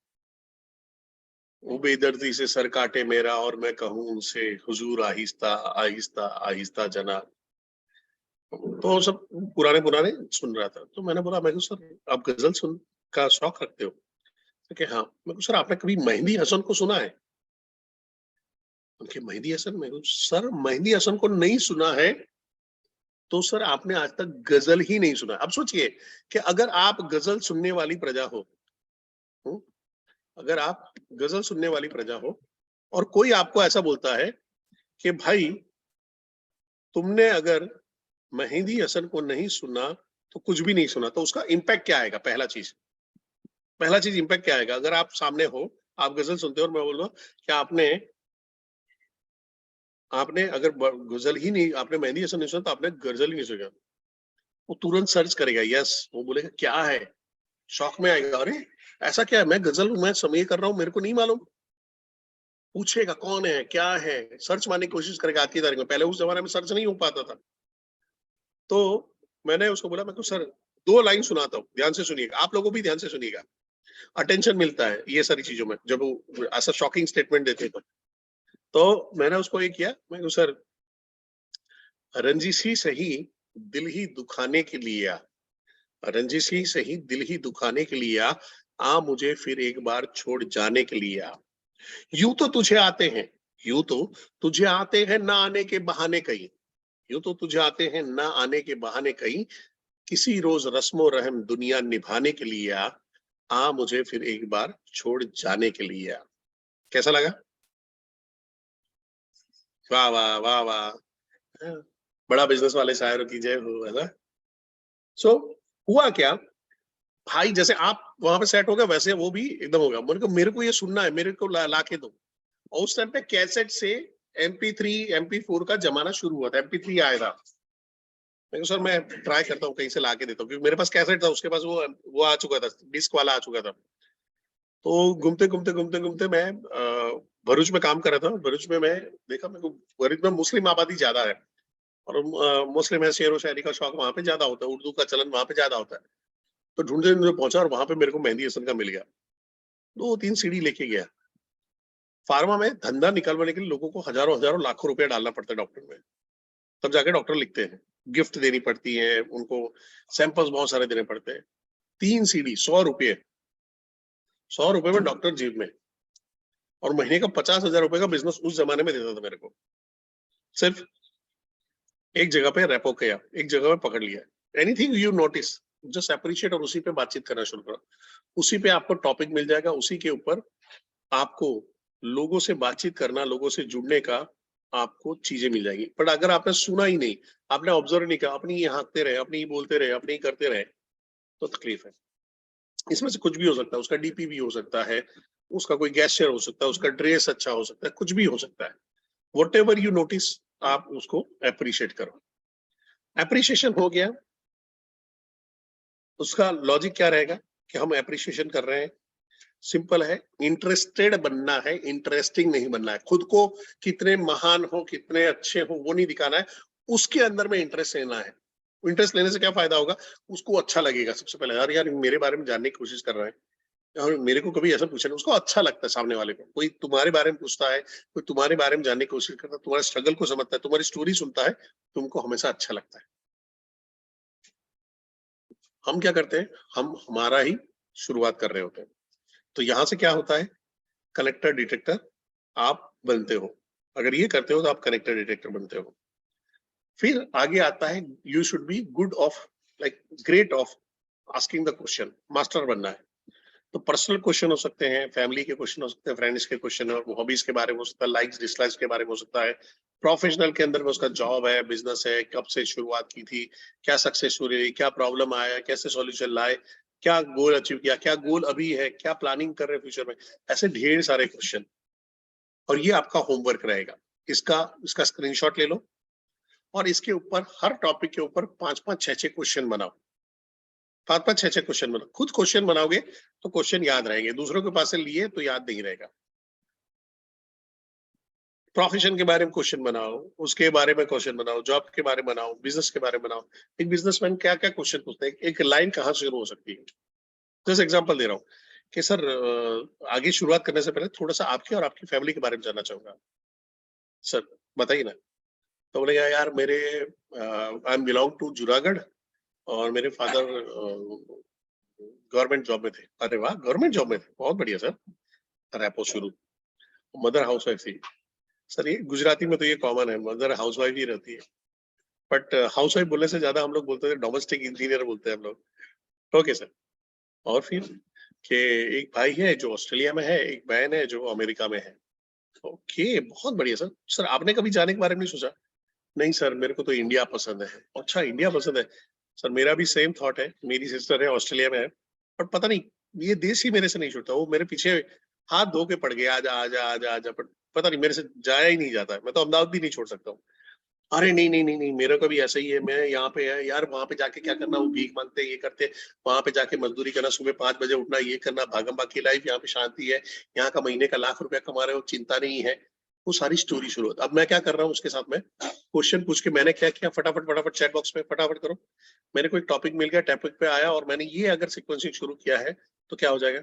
वो बेदर्दी से सर काटे मेरा और मैं कहूँ उनसे, हुजूर आहिस्ता आहिस्ता आहिस्ता जनाब। तो सब पुराने पुराने सुन रहा था। तो मैंने बोला, मैं सर आप गजल सुन का शौक रखते हो? तो कि हाँ। मैं सर आपने कभी मेहंदी हसन को सुना है? उनके मेहंदी हसन, मैं सर मेहंदी हसन को नहीं सुना है तो सर आपने आज तक गजल ही नहीं सुना। अब सोचिए कि अगर आप गजल सुनने वाली प्रजा हो, हम्म, अगर आप गजल सुनने वाली प्रजा हो और कोई आपको ऐसा बोलता है कि भाई तुमने अगर मेहंदी हसन को नहीं सुना तो कुछ भी नहीं सुना, तो उसका इम्पैक्ट क्या आएगा? पहला चीज इम्पैक्ट क्या आएगा? अगर आप सामने हो, आप गजल सुनते हो और मैं बोल रहा हूँ कि आपने आपने अगर गजल ही नहीं, आपने मेहंदी हसन नहीं सुना तो आपने गजल ही नहीं सुना, वो तुरंत सर्च करेगा। यस, वो बोलेगा क्या है, शौक में आएगा, अरे ऐसा क्या है, मैं गजल मैं समय कर रहा हूँ, मेरे को नहीं मालूम। पूछेगा कौन है, क्या है, सर्च मारने की कोशिश करेगा आज की तारीख में। पहले उस जमाने में सर्च नहीं हो पाता था। तो मैंने उसको बोला, मैं तो सर 2 लाइन सुनाता हूँ, ध्यान से सुनिएगा, आप लोगों भी ध्यान से सुनिएगा, अटेंशन मिलता है ये सारी चीजों में जब वो ऐसा शॉकिंग स्टेटमेंट देते हैं। तो मैंने उसको ये किया, मैं सर रंजिश ही सही दिल ही दुखाने के लिए आ, रंजिश ही सही दिल ही दुखाने के लिए आ मुझे फिर एक बार छोड़ जाने के लिए आ। यूं तो तुझे आते हैं, यूं तो तुझे आते हैं ना आने के बहाने कहीं, यूं तो तुझे आते हैं ना आने के बहाने कहीं, किसी रोज रस्मो रहम दुनिया निभाने के लिए आ मुझे फिर एक बार छोड़ जाने के लिए आ। कैसा लगा? वाह वाह वाह वाह। हाँ, बड़ा बिजनेस वाले शायरों की जय हो, है ना? सो हुआ क्या भाई, जैसे आप वहां पे सेट हो गए वैसे वो भी एकदम हो गया। मेरे को ये सुनना है, मेरे को ला के दो। और उस टाइम पे कैसेट से MP3 MP4 का जमाना शुरू हुआ था, MP3 आया था। मैं सर मैं ट्राई करता हूँ कहीं से ला के देता हूँ, क्योंकि मेरे पास कैसेट था, उसके पास वो आ चुका था, डिस्क वाला आ चुका था। तो घूमते घूमते मैं भरूच में काम कर रहा था। भरूच में मैं देखा, मेरे को भरूच में मुस्लिम आबादी ज्यादा है, और मुस्लिम है, शेर व शायरी का शौक वहां पे ज्यादा होता है, उर्दू का चलन वहां पे ज्यादा होता है। तो ढूंढते ढूंढते पहुंचा और वहां पे मेरे को मेहंदी हसन का मिल गया। 2-3 सीडी लेके गया। फार्मा में धंधा निकालवाने के लिए लोगों को हजारों हजारों लाखों रुपया डालना पड़ता है डॉक्टर में, तब जाके डॉक्टर लिखते हैं, गिफ्ट देनी पड़ती है उनको, सैंपल्स बहुत सारे देने पड़ते हैं। 3 सीडी 100 रुपये, 100 रुपये में डॉक्टर जेब में, और महीने का 50,000 रुपए का बिजनेस उस जमाने में देता था मेरे को। सिर्फ एक जगह पे रेपो किया, एक जगह पे पकड़ लिया, anything you notice, just appreciate, और उसी पे बातचीत करना शुरू करो। उसी पे आपको टॉपिक मिल जाएगा, उसी के ऊपर आपको लोगों से बातचीत करना, लोगों से जुड़ने का आपको चीजें मिल जाएगी। पर अगर आपने सुना ही नहीं, आपने ऑब्जर्व नहीं किया, अपनी ही हाँकते रहे, अपनी ही बोलते रहे, अपनी ही करते रहे, तो तकलीफ है। इसमें से कुछ भी हो सकता है, उसका DP भी हो सकता है, उसका कोई गेस्चर हो सकता है, उसका ड्रेस अच्छा हो सकता है, कुछ भी हो सकता है। वट एवर यू नोटिस, आप उसको अप्रिशिएट करो। अप्रिशिएशन हो गया, उसका लॉजिक क्या रहेगा कि हम अप्रिशिएशन कर रहे हैं, सिंपल है, इंटरेस्टेड बनना है, इंटरेस्टिंग नहीं बनना है। खुद को कितने महान हो, कितने अच्छे हो, वो नहीं दिखाना है, उसके अंदर में इंटरेस्ट लेना है। इंटरेस्ट लेने से क्या फायदा होगा? उसको अच्छा लगेगा सबसे पहले, यार यार मेरे बारे में जानने की कोशिश कर रहे हैं, और मेरे को कभी ऐसा पूछा नहीं, उसको अच्छा लगता है सामने वाले को। कोई तुम्हारे बारे में पूछता है, कोई तुम्हारे बारे में जानने की कोशिश करता है, तुम्हारे स्ट्रगल को समझता है, तुम्हारी स्टोरी सुनता है, तुमको हमेशा अच्छा लगता है। हम क्या करते हैं, हम हमारा ही शुरुआत कर रहे होते हैं। तो यहां से क्या होता है, कनेक्टर डिटेक्टर आप बनते हो। अगर ये करते हो तो आप कनेक्टर डिटेक्टर बनते हो। फिर आगे आता है, you should be good of, like great of asking the question, master बनना है। तो पर्सनल क्वेश्चन हो सकते हैं, फैमिली के क्वेश्चन हो सकते हैं, फ्रेंड्स के क्वेश्चन है, हॉबीज के बारे में हो सकता है, लाइक्स डिसलाइक्स के बारे में हो सकता है, प्रोफेशनल के अंदर में उसका जॉब है, बिजनेस है, कब से शुरुआत की थी, क्या सक्सेस हो रही, क्या प्रॉब्लम आया, कैसे सॉल्यूशन लाए, क्या गोल अचीव किया, क्या गोल अभी है, क्या प्लानिंग कर रहे हैं फ्यूचर में। ऐसे ढेर सारे क्वेश्चन, और ये आपका होमवर्क रहेगा। इसका इसका स्क्रीनशॉट ले लो, और इसके ऊपर हर टॉपिक के ऊपर 5-5 6-6 क्वेश्चन बनाओ। 5-5 6-6 क्वेश्चन बनाओ, खुद क्वेश्चन बनाओगे तो क्वेश्चन याद रहेंगे, दूसरों के पास से लिए तो याद नहीं रहेगा। प्रोफेशन के बारे में क्वेश्चन बनाओ, उसके बारे में क्वेश्चन बनाओ, जॉब के बारे में बनाओ, बिजनेस के बारे में बनाओ। एक बिजनेसमैन क्या क्या क्वेश्चन पूछते हैं, एक लाइन कहाँ से शुरू हो सकती है। जैसे एग्जांपल दे रहा हूँ कि सर आगे शुरुआत करने से पहले थोड़ा सा आपके और आपकी फैमिली के बारे में जानना चाहूंगा। सर बताइए ना। तो बोलेगा, यार मेरे I am belong to Junagadh, और मेरे फादर गवर्नमेंट जॉब में थे। अरे वाह, गवर्नमेंट जॉब में थे, बहुत बढ़िया सर। रैपो शुरू। मदर हाउस वाइफ थी। सर ये गुजराती में तो ये कॉमन है, मदर हाउस वाइफ ही रहती है। बट हाउस वाइफ बोलने से ज्यादा हम लोग बोलते हैं डोमेस्टिक इंजीनियर बोलते हैं हम लोग। Okay sir. और फिर कि एक भाई है जो ऑस्ट्रेलिया में है, एक बहन है जो अमेरिका में है। ओके, बहुत बढ़िया सर। सर आपने कभी जाने के बारे में नहीं सोचा? नहीं सर, मेरे को तो इंडिया पसंद है। अच्छा, इंडिया पसंद है। सर मेरा भी सेम थॉट है। मेरी सिस्टर है, ऑस्ट्रेलिया में है, पर पता नहीं ये देश ही मेरे से नहीं छूटता। वो मेरे पीछे हाथ धो के पड़ गए, आजा आजा आजा आजा, पर पता नहीं मेरे से जाया ही नहीं जाता है। मैं तो अहमदाबाद भी नहीं छोड़ सकता हूँ। अरे नहीं नहीं नहीं नहीं, मेरा का भी ऐसा ही है। मैं यहाँ पे है यार, वहां पे जाके क्या करना, वो भीख मांगते हैं, ये करते हैं। वहां पे जाके मजदूरी करना, सुबह 5 बजे उठना, ये करना, भागम भाग की लाइफ। यहाँ पे शांति है, यहाँ का महीने का ₹1,00,000 कमा रहे हो, चिंता नहीं है। वो सारी स्टोरी शुरू होती। अब मैं क्या कर रहा हूँ उसके साथ में, क्वेश्चन पूछ के मैंने क्या किया, फटाफट फटाफट चैट बॉक्स में फटाफट करो। मेरे को एक टॉपिक मिल गया, टॉपिक पे आया, और मैंने ये अगर सीक्वेंसिंग शुरू किया है तो क्या हो जाएगा।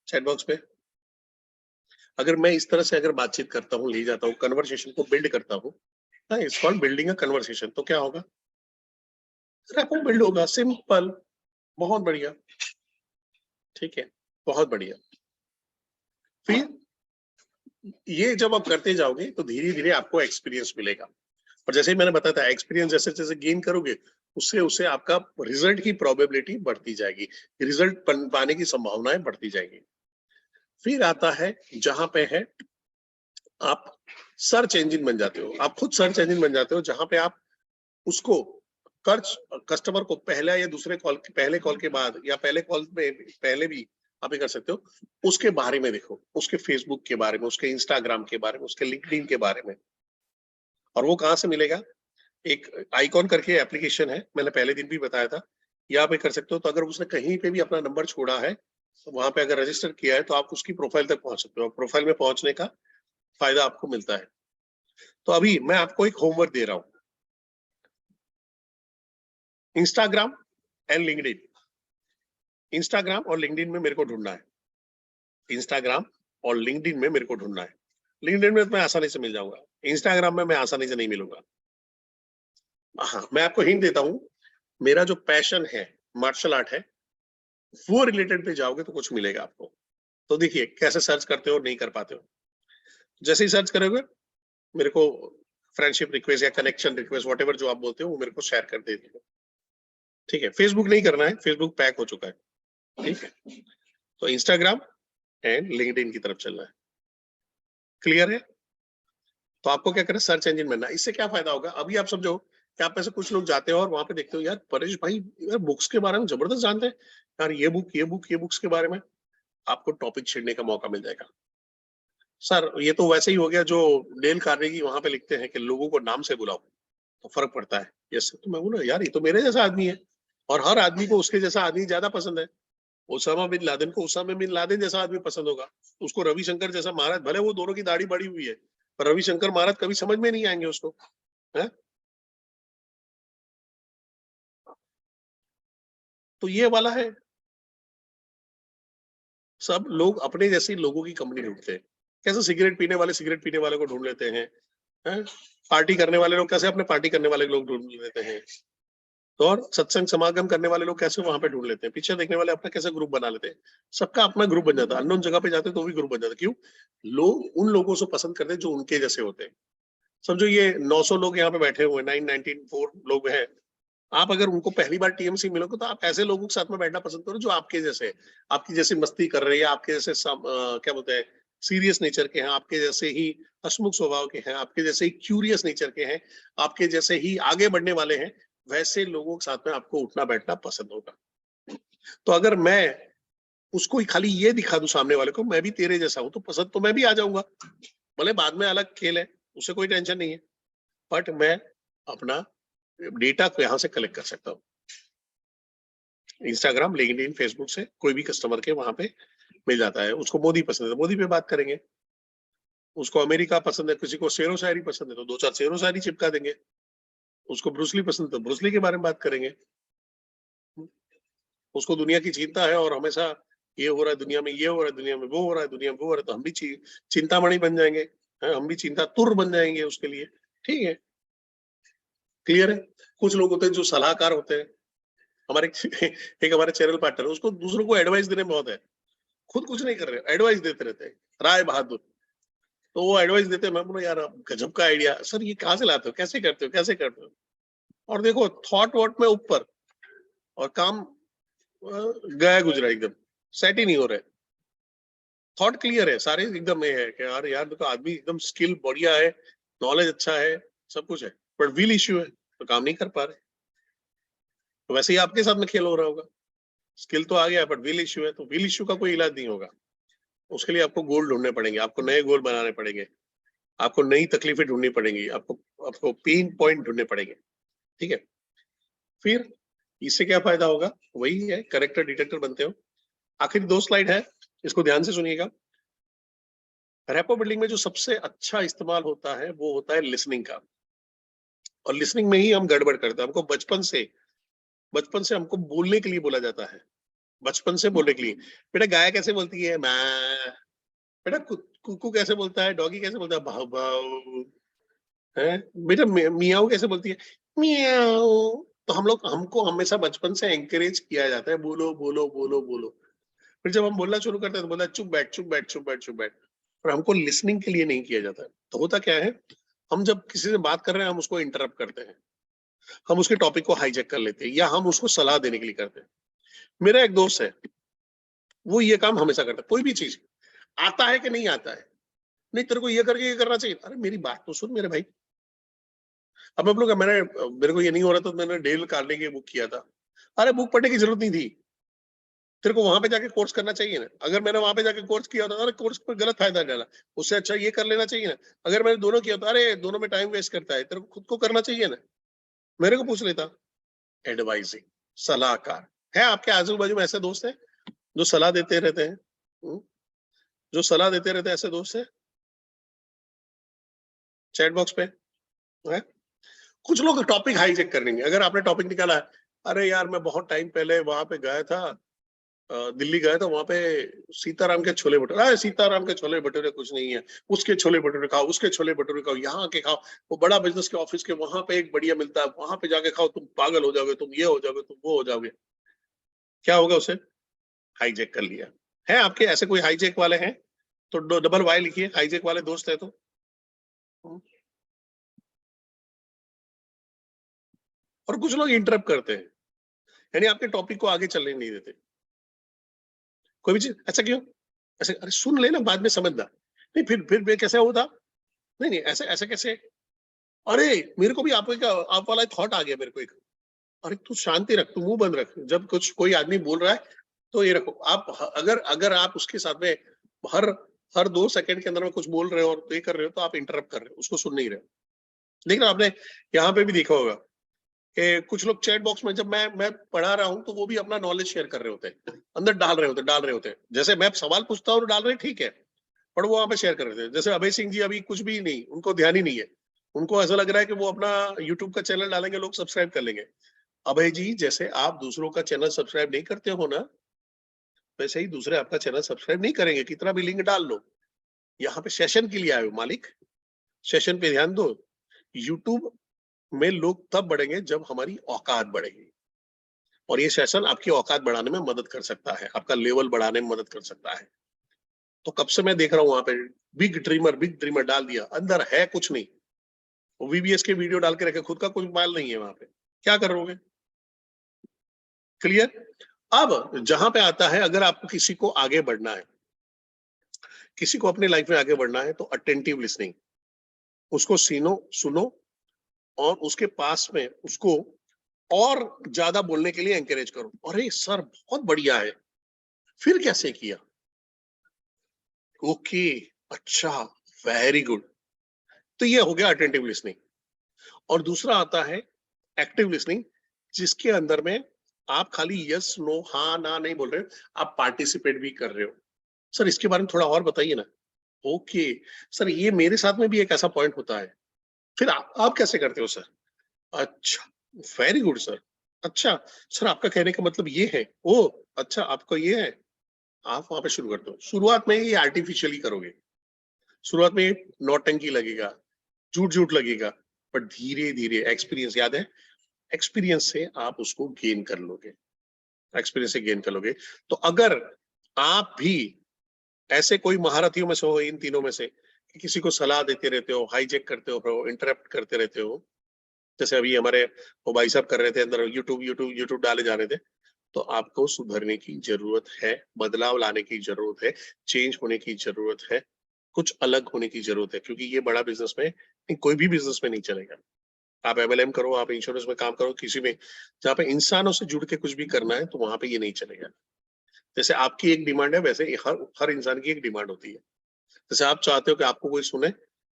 चैट बॉक्स पे अगर मैं इस तरह से अगर बातचीत करता हूँ, ले जाता हूँ, कन्वर्सेशन को बिल्ड करता हूँ, हाँ, it's called building a conversation. तो क्या होगा, रैपो बिल्ड होगा, सिंपल। बहुत बढ़िया। ठीक है, बहुत बढ़िया। फिर ये जब आप करते जाओगे तो धीरे धीरे आपको एक्सपीरियंस मिलेगा। और जैसे ही मैंने बताया था, एक्सपीरियंस जैसे जैसे गेन करोगे, उससे उससे आपका रिजल्ट की प्रोबेबिलिटी बढ़ती जाएगी, रिजल्ट पाने की संभावनाएं बढ़ती जाएगी। फिर आता है जहां पे है आप सर्च इंजन बन जाते हो। आप खुद सर्च इंजन बन जाते हो, जहां पे आप उसको कर्ज कस्टमर को पहला या दूसरे कॉल, पहले कॉल के बाद या पहले कॉल में पहले भी आप ये कर सकते हो, उसके बारे में देखो, उसके फेसबुक के बारे में, उसके इंस्टाग्राम के बारे में, उसके लिंक्डइन के बारे में। और वो कहाँ से मिलेगा, एक आइकॉन करके एप्लीकेशन है, मैंने पहले दिन भी बताया था, या आप ये कर सकते हो। तो अगर उसने कहीं पे भी अपना नंबर छोड़ा है, तो वहां पे अगर रजिस्टर किया है, तो आप उसकी प्रोफाइल तक पहुंच सकते हो। प्रोफाइल में पहुंचने का फायदा आपको मिलता है। तो अभी मैं आपको एक होमवर्क दे रहा हूँ, इंस्टाग्राम एंड लिंक्डइन। इंस्टाग्राम और लिंक्डइन में मेरे को ढूंढना है। इंस्टाग्राम और लिंक्डइन में मेरे को ढूंढना है। लिंक्डइन में तो मैं आसानी से मिल जाऊंगा, इंस्टाग्राम में मैं आसानी से नहीं मिलूंगा। हाँ, मैं आपको हिंट देता हूँ, मेरा जो पैशन है, मार्शल आर्ट है, वो रिलेटेड पे जाओगे तो कुछ मिलेगा आपको। तो देखिए कैसे सर्च करते हो, नहीं कर पाते हो। जैसे ही सर्च करोगे, मेरे को फ्रेंडशिप रिक्वेस्ट या कनेक्शन रिक्वेस्ट, वॉटेवर जो आप बोलते हो, वो मेरे को शेयर कर दे दीजिए। ठीक है, फेसबुक नहीं करना है, फेसबुक पैक हो चुका है। ठीक है, तो इंस्टाग्राम एंड लिंक्डइन की तरफ चलना है। क्लियर है? तो आपको क्या करना है, सर्च इंजन बनना है। इससे क्या फायदा होगा, अभी आप समझो कि आप में से कुछ लोग जाते हो और वहां पे देखते हो, यार परेश भाई यार बुक्स के बारे में जबरदस्त जानते हैं, यार ये बुक ये बुक ये बुक्स के बारे में, आपको टॉपिक छेड़ने का मौका मिल जाएगा। सर ये तो वैसे ही हो गया जो डेल कार्नेगी वहां पे लिखते हैं कि लोगों को नाम से बुलाओ तो फर्क पड़ता है। यस, तो मैं बोला यार ये तो मेरे जैसा आदमी है, और हर आदमी को उसके जैसा आदमी ज्यादा पसंद है। ओसामा बिन लादेन को ओसामा बिन लादेन जैसा आदमी पसंद होगा, उसको रविशंकर जैसा महाराज, भले वो दोनों की दाढ़ी बड़ी हुई है, पर रविशंकर महाराज कभी समझ में नहीं आएंगे उसको, है? तो ये वाला है, सब लोग अपने जैसे लोगों की कंपनी ढूंढते हैं। कैसे सिगरेट पीने वाले सिगरेट पीने वाले को ढूंढ लेते हैं? पार्टी करने वाले लोग कैसे अपने पार्टी करने वाले लोग ढूंढ लेते हैं, तो और सत्संग समागम करने वाले लोग कैसे वहां पे ढूंढ लेते हैं, पीछे देखने वाले अपना कैसे ग्रुप बना लेते हैं। सबका अपना ग्रुप बन जाता है, अननोन जगह पे जाते हैं तो भी ग्रुप बन जाता है। क्यों? लोग उन लोगों से पसंद करते हैं जो उनके जैसे होते हैं। समझो ये 900 लोग यहाँ पे बैठे हुए हैं, 994 लोग हैं। आप अगर उनको पहली बार टीएमसी मिलोगे, तो आप ऐसे लोगों के साथ में बैठना पसंद करो जो आपके जैसे हैं, आपकी जैसी मस्ती कर रहे हैं, आपके जैसे क्या बोलते हैं, सीरियस नेचर के हैं, आपके जैसे ही हसमुख स्वभाव के हैं, आपके जैसे ही क्यूरियस नेचर के हैं, आपके जैसे ही आगे बढ़ने वाले हैं। वैसे लोगों के साथ में आपको उठना बैठना पसंद होगा। तो अगर मैं उसको ही खाली ये दिखा दूं सामने वाले को, मैं भी तेरे जैसा हूं, तो पसंद तो मैं भी आ जाऊंगा। भले बाद में अलग खेल है, उससे कोई टेंशन नहीं है, बट मैं अपना डेटा को यहाँ से कलेक्ट कर सकता हूँ। इंस्टाग्राम, लिंक्डइन, फेसबुक से कोई भी कस्टमर के वहां पे मिल जाता है। उसको मोदी पसंद है तो मोदी पे बात करेंगे, उसको अमेरिका पसंद है, किसी को शेरो शायरी पसंद है तो दो चार शेरो शायरी चिपका देंगे, उसको ब्रूसली पसंद है तो ब्रूसली के बारे में बात करेंगे। उसको दुनिया की चिंता है और हमेशा ये हो रहा है दुनिया में, ये हो रहा है दुनिया में, वो हो रहा है दुनिया में, वो हो रहा है, तो हम भी चिंतामणि बन जाएंगे, हम भी चिंता तुर बन जाएंगे उसके लिए। ठीक है, क्लियर है? कुछ लोग होते हैं जो सलाहकार होते हैं, हमारे एक हमारे चैनल पार्टनर, उसको दूसरों को एडवाइस देने में बहुत है, खुद कुछ नहीं कर रहे, एडवाइस देते रहते हैं, राय बहादुर। तो वो एडवाइस देते हैं, मैं बोला यार गजब का आइडिया सर, ये कहाँ से लाते हो, कैसे करते हो, कैसे करते हो? और देखो थॉट वॉट में ऊपर, और काम गया गुजरा, एकदम सेट ही नहीं हो रहा है। थॉट क्लियर है सारे, एकदम ये है कि यार यार देखो आदमी एकदम स्किल बढ़िया है, नॉलेज अच्छा है, सब कुछ है, बट व्हील इश्यू है, तो काम नहीं कर पा रहे। तो वैसे ही आपके साथ में खेल हो रहा होगा, स्किल तो आ गया बट व्हील इश्यू है, तो व्हील इश्यू का कोई इलाज नहीं होगा। उसके लिए आपको गोल ढूंढने पड़ेंगे, आपको नए गोल बनाने पड़ेंगे, आपको नई तकलीफें ढूंढनी पड़ेंगी, आपको आपको पेन पॉइंट ढूंढने पड़ेंगे। ठीक है, फिर इससे क्या फायदा होगा? वही है, करेक्टर डिटेक्टर बनते हो। आखिरी 2 स्लाइड है, इसको ध्यान से सुनिएगा। रैपो बिल्डिंग में जो सबसे अच्छा इस्तेमाल होता है वो होता है लिसनिंग का, और लिसनिंग में ही हम गड़बड़ करते हैं। हमको बचपन से हमको बोलने के लिए बोला जाता है, बचपन से बोलने के लिए। बेटा गाय कैसे बोलती है? मैं। बेटा कुकू कैसे बोलता है? डॉगी कैसे बोलता है? भाव भाव। है बेटा मियाऊ कैसे बोलती है? मियाऊ। तो हम लोग, हमको हमेशा बचपन से एंकरेज किया जाता है, बोलो बोलो बोलो बोलो। फिर जब हम बोलना शुरू करते हैं तो बोलता है चुप बैठ चुप बैठ चुप बैठ चुप बैठ। और हमको लिसनिंग के लिए नहीं किया जाता है। तो होता क्या है, हम जब किसी से बात कर रहे हैं हम उसको इंटरप्ट करते हैं, हम उसके टॉपिक को हाईजैक कर लेते हैं, या हम उसको सलाह देने के लिए करते हैं। मेरा एक दोस्त है, वो ये काम हमेशा करता है। कोई भी चीज आता है कि नहीं आता है, नहीं तेरे को ये करके ये करना चाहिए। अरे मेरी बात तो सुन मेरे भाई। अब हम लोग, मेरे को ये नहीं हो रहा था तो मैंने डेल कार्नेगी बुक किया था। अरे बुक पढ़ने की जरूरत नहीं थी, तेरे को वहां पे जाके कोर्स करना चाहिए ना। अगर मैंने वहां पे जाके कोर्स किया होता, अरे कोर्स पर गलत फायदा डाला, उससे अच्छा ये कर लेना चाहिए ना। अगर मैंने दोनों किया होता, अरे दोनों में टाइम वेस्ट करता है, तेरे को खुद को करना चाहिए ना, मेरे को पूछ लेता। एडवाइजिंग, सलाहकार है। आपके आजू बाजू में ऐसे दोस्त हैं जो सलाह देते रहते हैं? जो सलाह देते रहते हैं, ऐसे दोस्त हैं? चैट बॉक्स पे है। कुछ लोग टॉपिक हाईजेक कर लेंगे। अगर आपने टॉपिक निकाला है, अरे यार मैं बहुत टाइम पहले वहां पे गया था, दिल्ली गया था, वहां पे सीताराम के छोले भटूरे। अरे सीताराम के छोले भटूरे कुछ नहीं है, उसके छोले भटूरे खाओ, उसके छोले भटूरे खाओ, यहाँ के खाओ, वो बड़ा बिजनेस के ऑफिस के वहां पे एक बढ़िया मिलता है, वहां पे जाके खाओ, तुम पागल हो जाओगे, तुम ये हो जाओगे, तुम वो हो जाओगे। क्या होगा? उसे हाईजेक कर लिया है। आपके ऐसे कोई हाईजेक वाले हैं तो डबल वाई लिखिए, हाईजेक वाले दोस्त है तो। और कुछ लोग इंटरप्ट करते हैं, यानी आपके टॉपिक को आगे चलने नहीं देते। कोई भी चीज, ऐसा क्यों, ऐसे, अरे सुन लेना बाद में समझना। नहीं फिर कैसे होता? नहीं नहीं, ऐसे ऐसे कैसे? अरे मेरे को भी आप वाला थॉट आ गया मेरे को एक। अरे तू शांति रख, तू मुंह बंद रख, जब कुछ कोई आदमी बोल रहा है तो ये रखो आप। अगर अगर आप उसके साथ में हर हर 2 सेकंड के अंदर में कुछ बोल रहे हो और ये कर रहे हो, तो आप इंटरप्ट कर रहे हो, उसको सुन नहीं रहे हो। लेकिन आपने यहाँ पे भी देखा होगा कि कुछ लोग चैट बॉक्स में, जब मैं पढ़ा रहा हूं तो वो भी अपना नॉलेज शेयर कर रहे होते हैं, अंदर डाल रहे होते हैं। जैसे मैं सवाल पूछता हूँ और डाल रहे हैं, ठीक है, पर वो वहां पे शेयर कर रहे थे। जैसे अभय सिंह जी अभी कुछ भी नहीं, उनको ध्यान ही नहीं है। उनको ऐसा लग रहा है कि वो अपना यूट्यूब का चैनल डालेंगे, लोग सब्सक्राइब कर लेंगे। अभय जी, जैसे आप दूसरों का चैनल सब्सक्राइब नहीं करते हो ना, वैसे ही दूसरे आपका चैनल सब्सक्राइब नहीं करेंगे, कितना भी लिंक डाल लो। यहाँ पे सेशन के लिए आए हो मालिक, सेशन पे ध्यान दो। यूट्यूब में लोग तब बढ़ेंगे जब हमारी औकात बढ़ेगी, और ये सेशन आपकी औकात बढ़ाने में मदद कर सकता है, आपका लेवल बढ़ाने में मदद कर सकता है। तो कब से मैं देख रहा हूँ वहां पे बिग ड्रीमर डाल दिया, अंदर है कुछ नहीं, वो वीबीएस के वीडियो डाल के रखे, खुद का कोई माल नहीं है वहां पे, क्या करोगे? क्लियर? अब जहां पे आता है, अगर आपको किसी को आगे बढ़ना है, किसी को अपने लाइफ में आगे बढ़ना है, तो अटेंटिव लिसनिंग, उसको सीनो सुनो, और उसके पास में उसको और ज्यादा बोलने के लिए एंकरेज करो। अरे सर बहुत बढ़िया है, फिर कैसे किया? ओके, अच्छा, वेरी गुड। तो ये हो गया अटेंटिव लिसनिंग। और दूसरा आता है एक्टिव लिसनिंग, जिसके अंदर में आप खाली यस नो हाँ ना नहीं बोल रहे हो, आप पार्टिसिपेट भी कर रहे हो। सर इसके बारे में थोड़ा और बताइए ना। ओके सर, ये मेरे साथ में भी एक ऐसा पॉइंट होता है। फिर आप कैसे करते हो सर? अच्छा, वेरी गुड सर। अच्छा सर, आपका कहने का मतलब ये है? ओ अच्छा, आपको ये है। आप वहां पे शुरू करते हो। शुरुआत में ये आर्टिफिशियली करोगे, शुरुआत में नौटंकी लगेगा, झूठ झूठ लगेगा, पर धीरे धीरे एक्सपीरियंस, याद है, एक्सपीरियंस से आप उसको गेन कर लोगे, एक्सपीरियंस से गेन कर लोगे। तो अगर आप भी ऐसे कोई महारथियों में से हो, इन तीनों में से, कि किसी को सलाह देते रहते हो, हाईजैक करते हो, इंटरप्ट करते रहते हो। जैसे अभी हमारे वो भाई साहब कर रहे थे, अंदर यूट्यूब डाले जा रहे थे। तो आपको सुधरने की जरूरत है, बदलाव लाने की जरूरत है, चेंज होने की जरूरत है, कुछ अलग होने की जरूरत है, क्योंकि ये बड़ा बिजनेस में कोई भी बिजनेस में नहीं चलेगा। आप एमएलएम करो, आप इंश्योरेंस में काम करो, किसी में जहाँ पे इंसानों से जुड़ के कुछ भी करना है, तो वहां पे ये नहीं चलेगा। जैसे आपकी एक डिमांड है, वैसे हर हर इंसान की एक डिमांड होती है। जैसे आप चाहते हो कि आपको कोई सुने,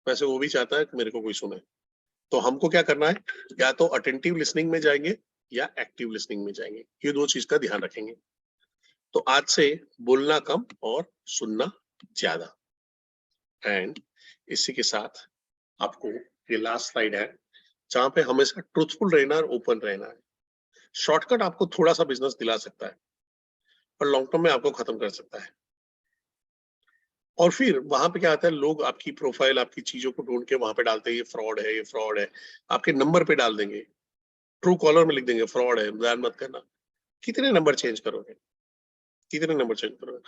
वैसे वो भी चाहता है कि मेरे को कोई सुने। तो हमको क्या करना है, या तो अटेंटिव लिसनिंग में जाएंगे या एक्टिव लिसनिंग में जाएंगे, ये दो चीज का ध्यान रखेंगे। तो आज से बोलना कम और सुनना ज्यादा। एंड इसी के साथ आपको ये लास्ट स्लाइड है, जहां पे हमेशा ट्रूथफुल रहना और ओपन रहना है। शॉर्टकट आपको थोड़ा सा बिजनेस दिला सकता है, पर लॉन्ग टर्म में आपको खत्म कर सकता है। और फिर वहां पे क्या आता है, लोग आपकी प्रोफाइल, आपकी चीजों को ढूंढ के वहां पे डालते हैं, ये फ्रॉड है, ये फ्रॉड है, आपके नंबर पे डाल देंगे, ट्रू कॉलर में लिख देंगे फ्रॉड है, ध्यान मत करना। कितने नंबर चेंज करोगे, कितने नंबर चेंज करोगे?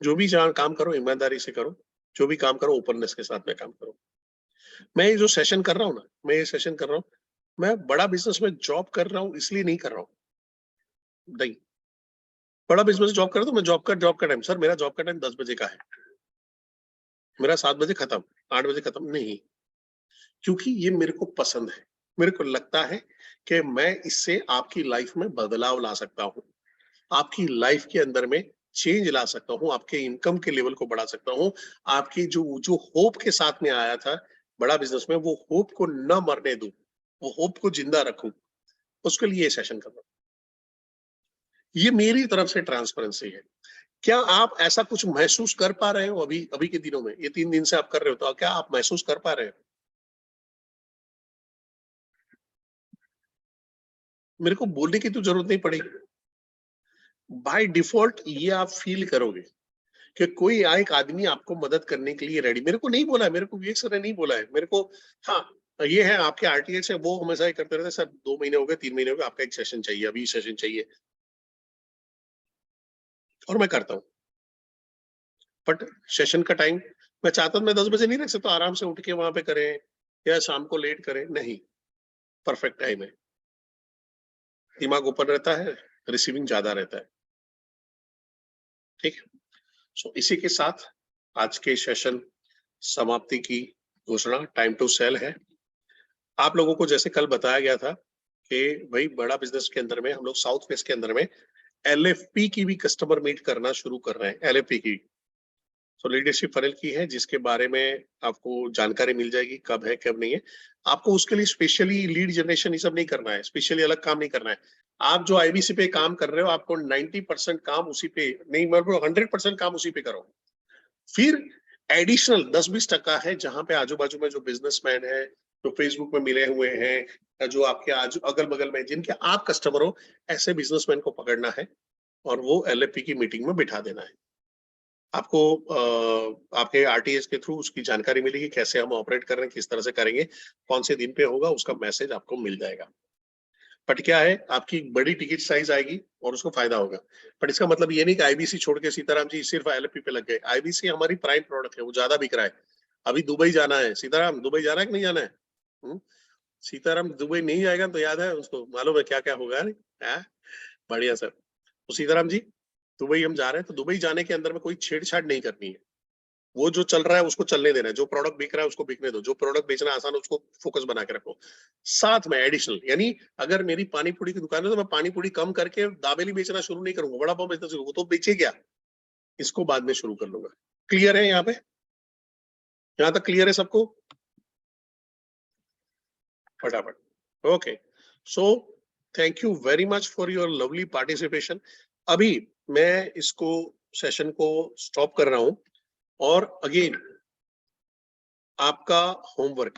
जो भी काम करो ईमानदारी से करो, जो भी काम करो ओपननेस के साथ में काम करो। मैं ये जो सेशन कर रहा हूँ ना, मैं ये सेशन कर रहा हूँ, मैं बड़ा बिजनेस में जॉब कर रहा हूँ इसलिए नहीं कर रहा हूँ, नहीं। बड़ा बिजनेस जॉब कर रहा हूँ तो मैं जॉब का टाइम, सर मेरा जॉब का टाइम 10 बजे का है, मेरा 7 बजे खत्म, 8 बजे खत्म, नहीं। क्योंकि ये मेरे को पसंद है, मेरे को लगता है कि मैं इससे आपकी लाइफ में बदलाव ला सकता हूँ, आपकी लाइफ के अंदर में चेंज ला सकता हूँ, आपके इनकम के लेवल को बढ़ा सकता हूँ, आपकी जो जो होप के साथ में आया था बड़ा बिजनेस में, वो होप को न मरने दूं, वो होप को जिंदा रखूं, उसके लिए ये सेशन कर रहा हूं। ये मेरी तरफ से ट्रांसपेरेंसी है। क्या आप ऐसा कुछ महसूस कर पा रहे हो अभी अभी के दिनों में, ये 3 दिन से आप कर रहे हो, तो क्या आप महसूस कर पा रहे हो? मेरे को बोलने की तो जरूरत नहीं पड़ेगी, बाय डिफॉल्ट ये आप फील करोगे कि कोई एक आदमी आपको मदद करने के लिए रेडी। मेरे को नहीं बोला है, मेरे को विवेक सर ने नहीं बोला है मेरे को। हाँ, ये है आपके आरटीएस है, वो हमेशा ये करते रहते हैं, सर 2 महीने हो गए, 3 महीने हो गए, आपका एक सेशन चाहिए, अभी सेशन चाहिए, और मैं करता हूँ। बट सेशन का टाइम मैं चाहता हूँ, मैं 10 बजे नहीं रख सकता, आराम से उठ के वहां पे करें या शाम को लेट करें, नहीं, परफेक्ट टाइम है, दिमाग ओपन रहता है, रिसीविंग ज्यादा रहता है। ठीक है, सो इसी के साथ आज के सेशन समाप्ति की घोषणा, टाइम टू सेल है। आप लोगों को जैसे कल बताया गया था कि भाई बड़ा बिजनेस के अंदर में हम लोग साउथ वेस्ट के अंदर में एलएफपी की भी कस्टमर मीट करना शुरू कर रहे हैं, एलएफपी की। तो लीडरशिप फनल की है, जिसके बारे में आपको जानकारी मिल जाएगी, कब है कब नहीं है। आपको उसके लिए स्पेशली लीड जनरेशन ये सब नहीं करना है, स्पेशली अलग काम नहीं करना है। आप जो आईबीसी पे काम कर रहे हो, आपको 90% काम उसी पे नहीं, मतलब 100% काम उसी पे करो। फिर एडिशनल 10-20% है, जहां पे आजू बाजू में जो बिजनेसमैन है, जो फेसबुक में मिले हुए हैं, जो आपके आजू अगल बगल में जिनके आप कस्टमर हो, ऐसे बिजनेसमैन को पकड़ना है और वो एलएफपी की मीटिंग में बिठा देना है। आपको आपके आरटीएस के थ्रू उसकी जानकारी मिलेगी, कैसे हम ऑपरेट कर रहे हैं, किस तरह से करेंगे, कौन से दिन पे होगा, उसका मैसेज आपको मिल जाएगा। बट क्या है, आपकी बड़ी टिकट साइज आएगी और उसको फायदा होगा। बट इसका मतलब ये नहीं कि आईबीसी छोड़ के सीताराम जी सिर्फ एलएफपी पे लग गए। आईबीसी हमारी प्राइम प्रोडक्ट है, वो ज्यादा बिक रहा है। अभी दुबई जाना है, सीताराम दुबई जाना है कि नहीं जाना है? हुँ? सीताराम दुबई नहीं जाएगा तो याद है उसको, मालूम है क्या क्या होगा नहीं? हाँ? बढ़िया सर। तो सीताराम जी, दुबई हम जा रहे हैं, तो दुबई जाने के अंदर में कोई छेड़छाड़ नहीं करनी है। वो जो चल रहा है उसको चलने देना है, जो प्रोडक्ट बिक रहा है उसको बिकने दो, जो प्रोडक्ट बेचना आसान है उसको फोकस बना के रखो। साथ में एडिशनल, यानी अगर मेरी पानी पूरी की दुकान है तो मैं पानी पूरी कम करके दाबेली बेचना शुरू नहीं करूंगा, वड़ा पाव बेचना शुरू, वो तो बेचे क्या, इसको बाद में शुरू कर लूंगा। क्लियर है यहाँ पे? यहाँ तक क्लियर है सबको? फटाफट। Okay, so thank you very much for your lovely participation. अभी मैं इसको सेशन को स्टॉप कर रहा हूं, और अगेन आपका होमवर्क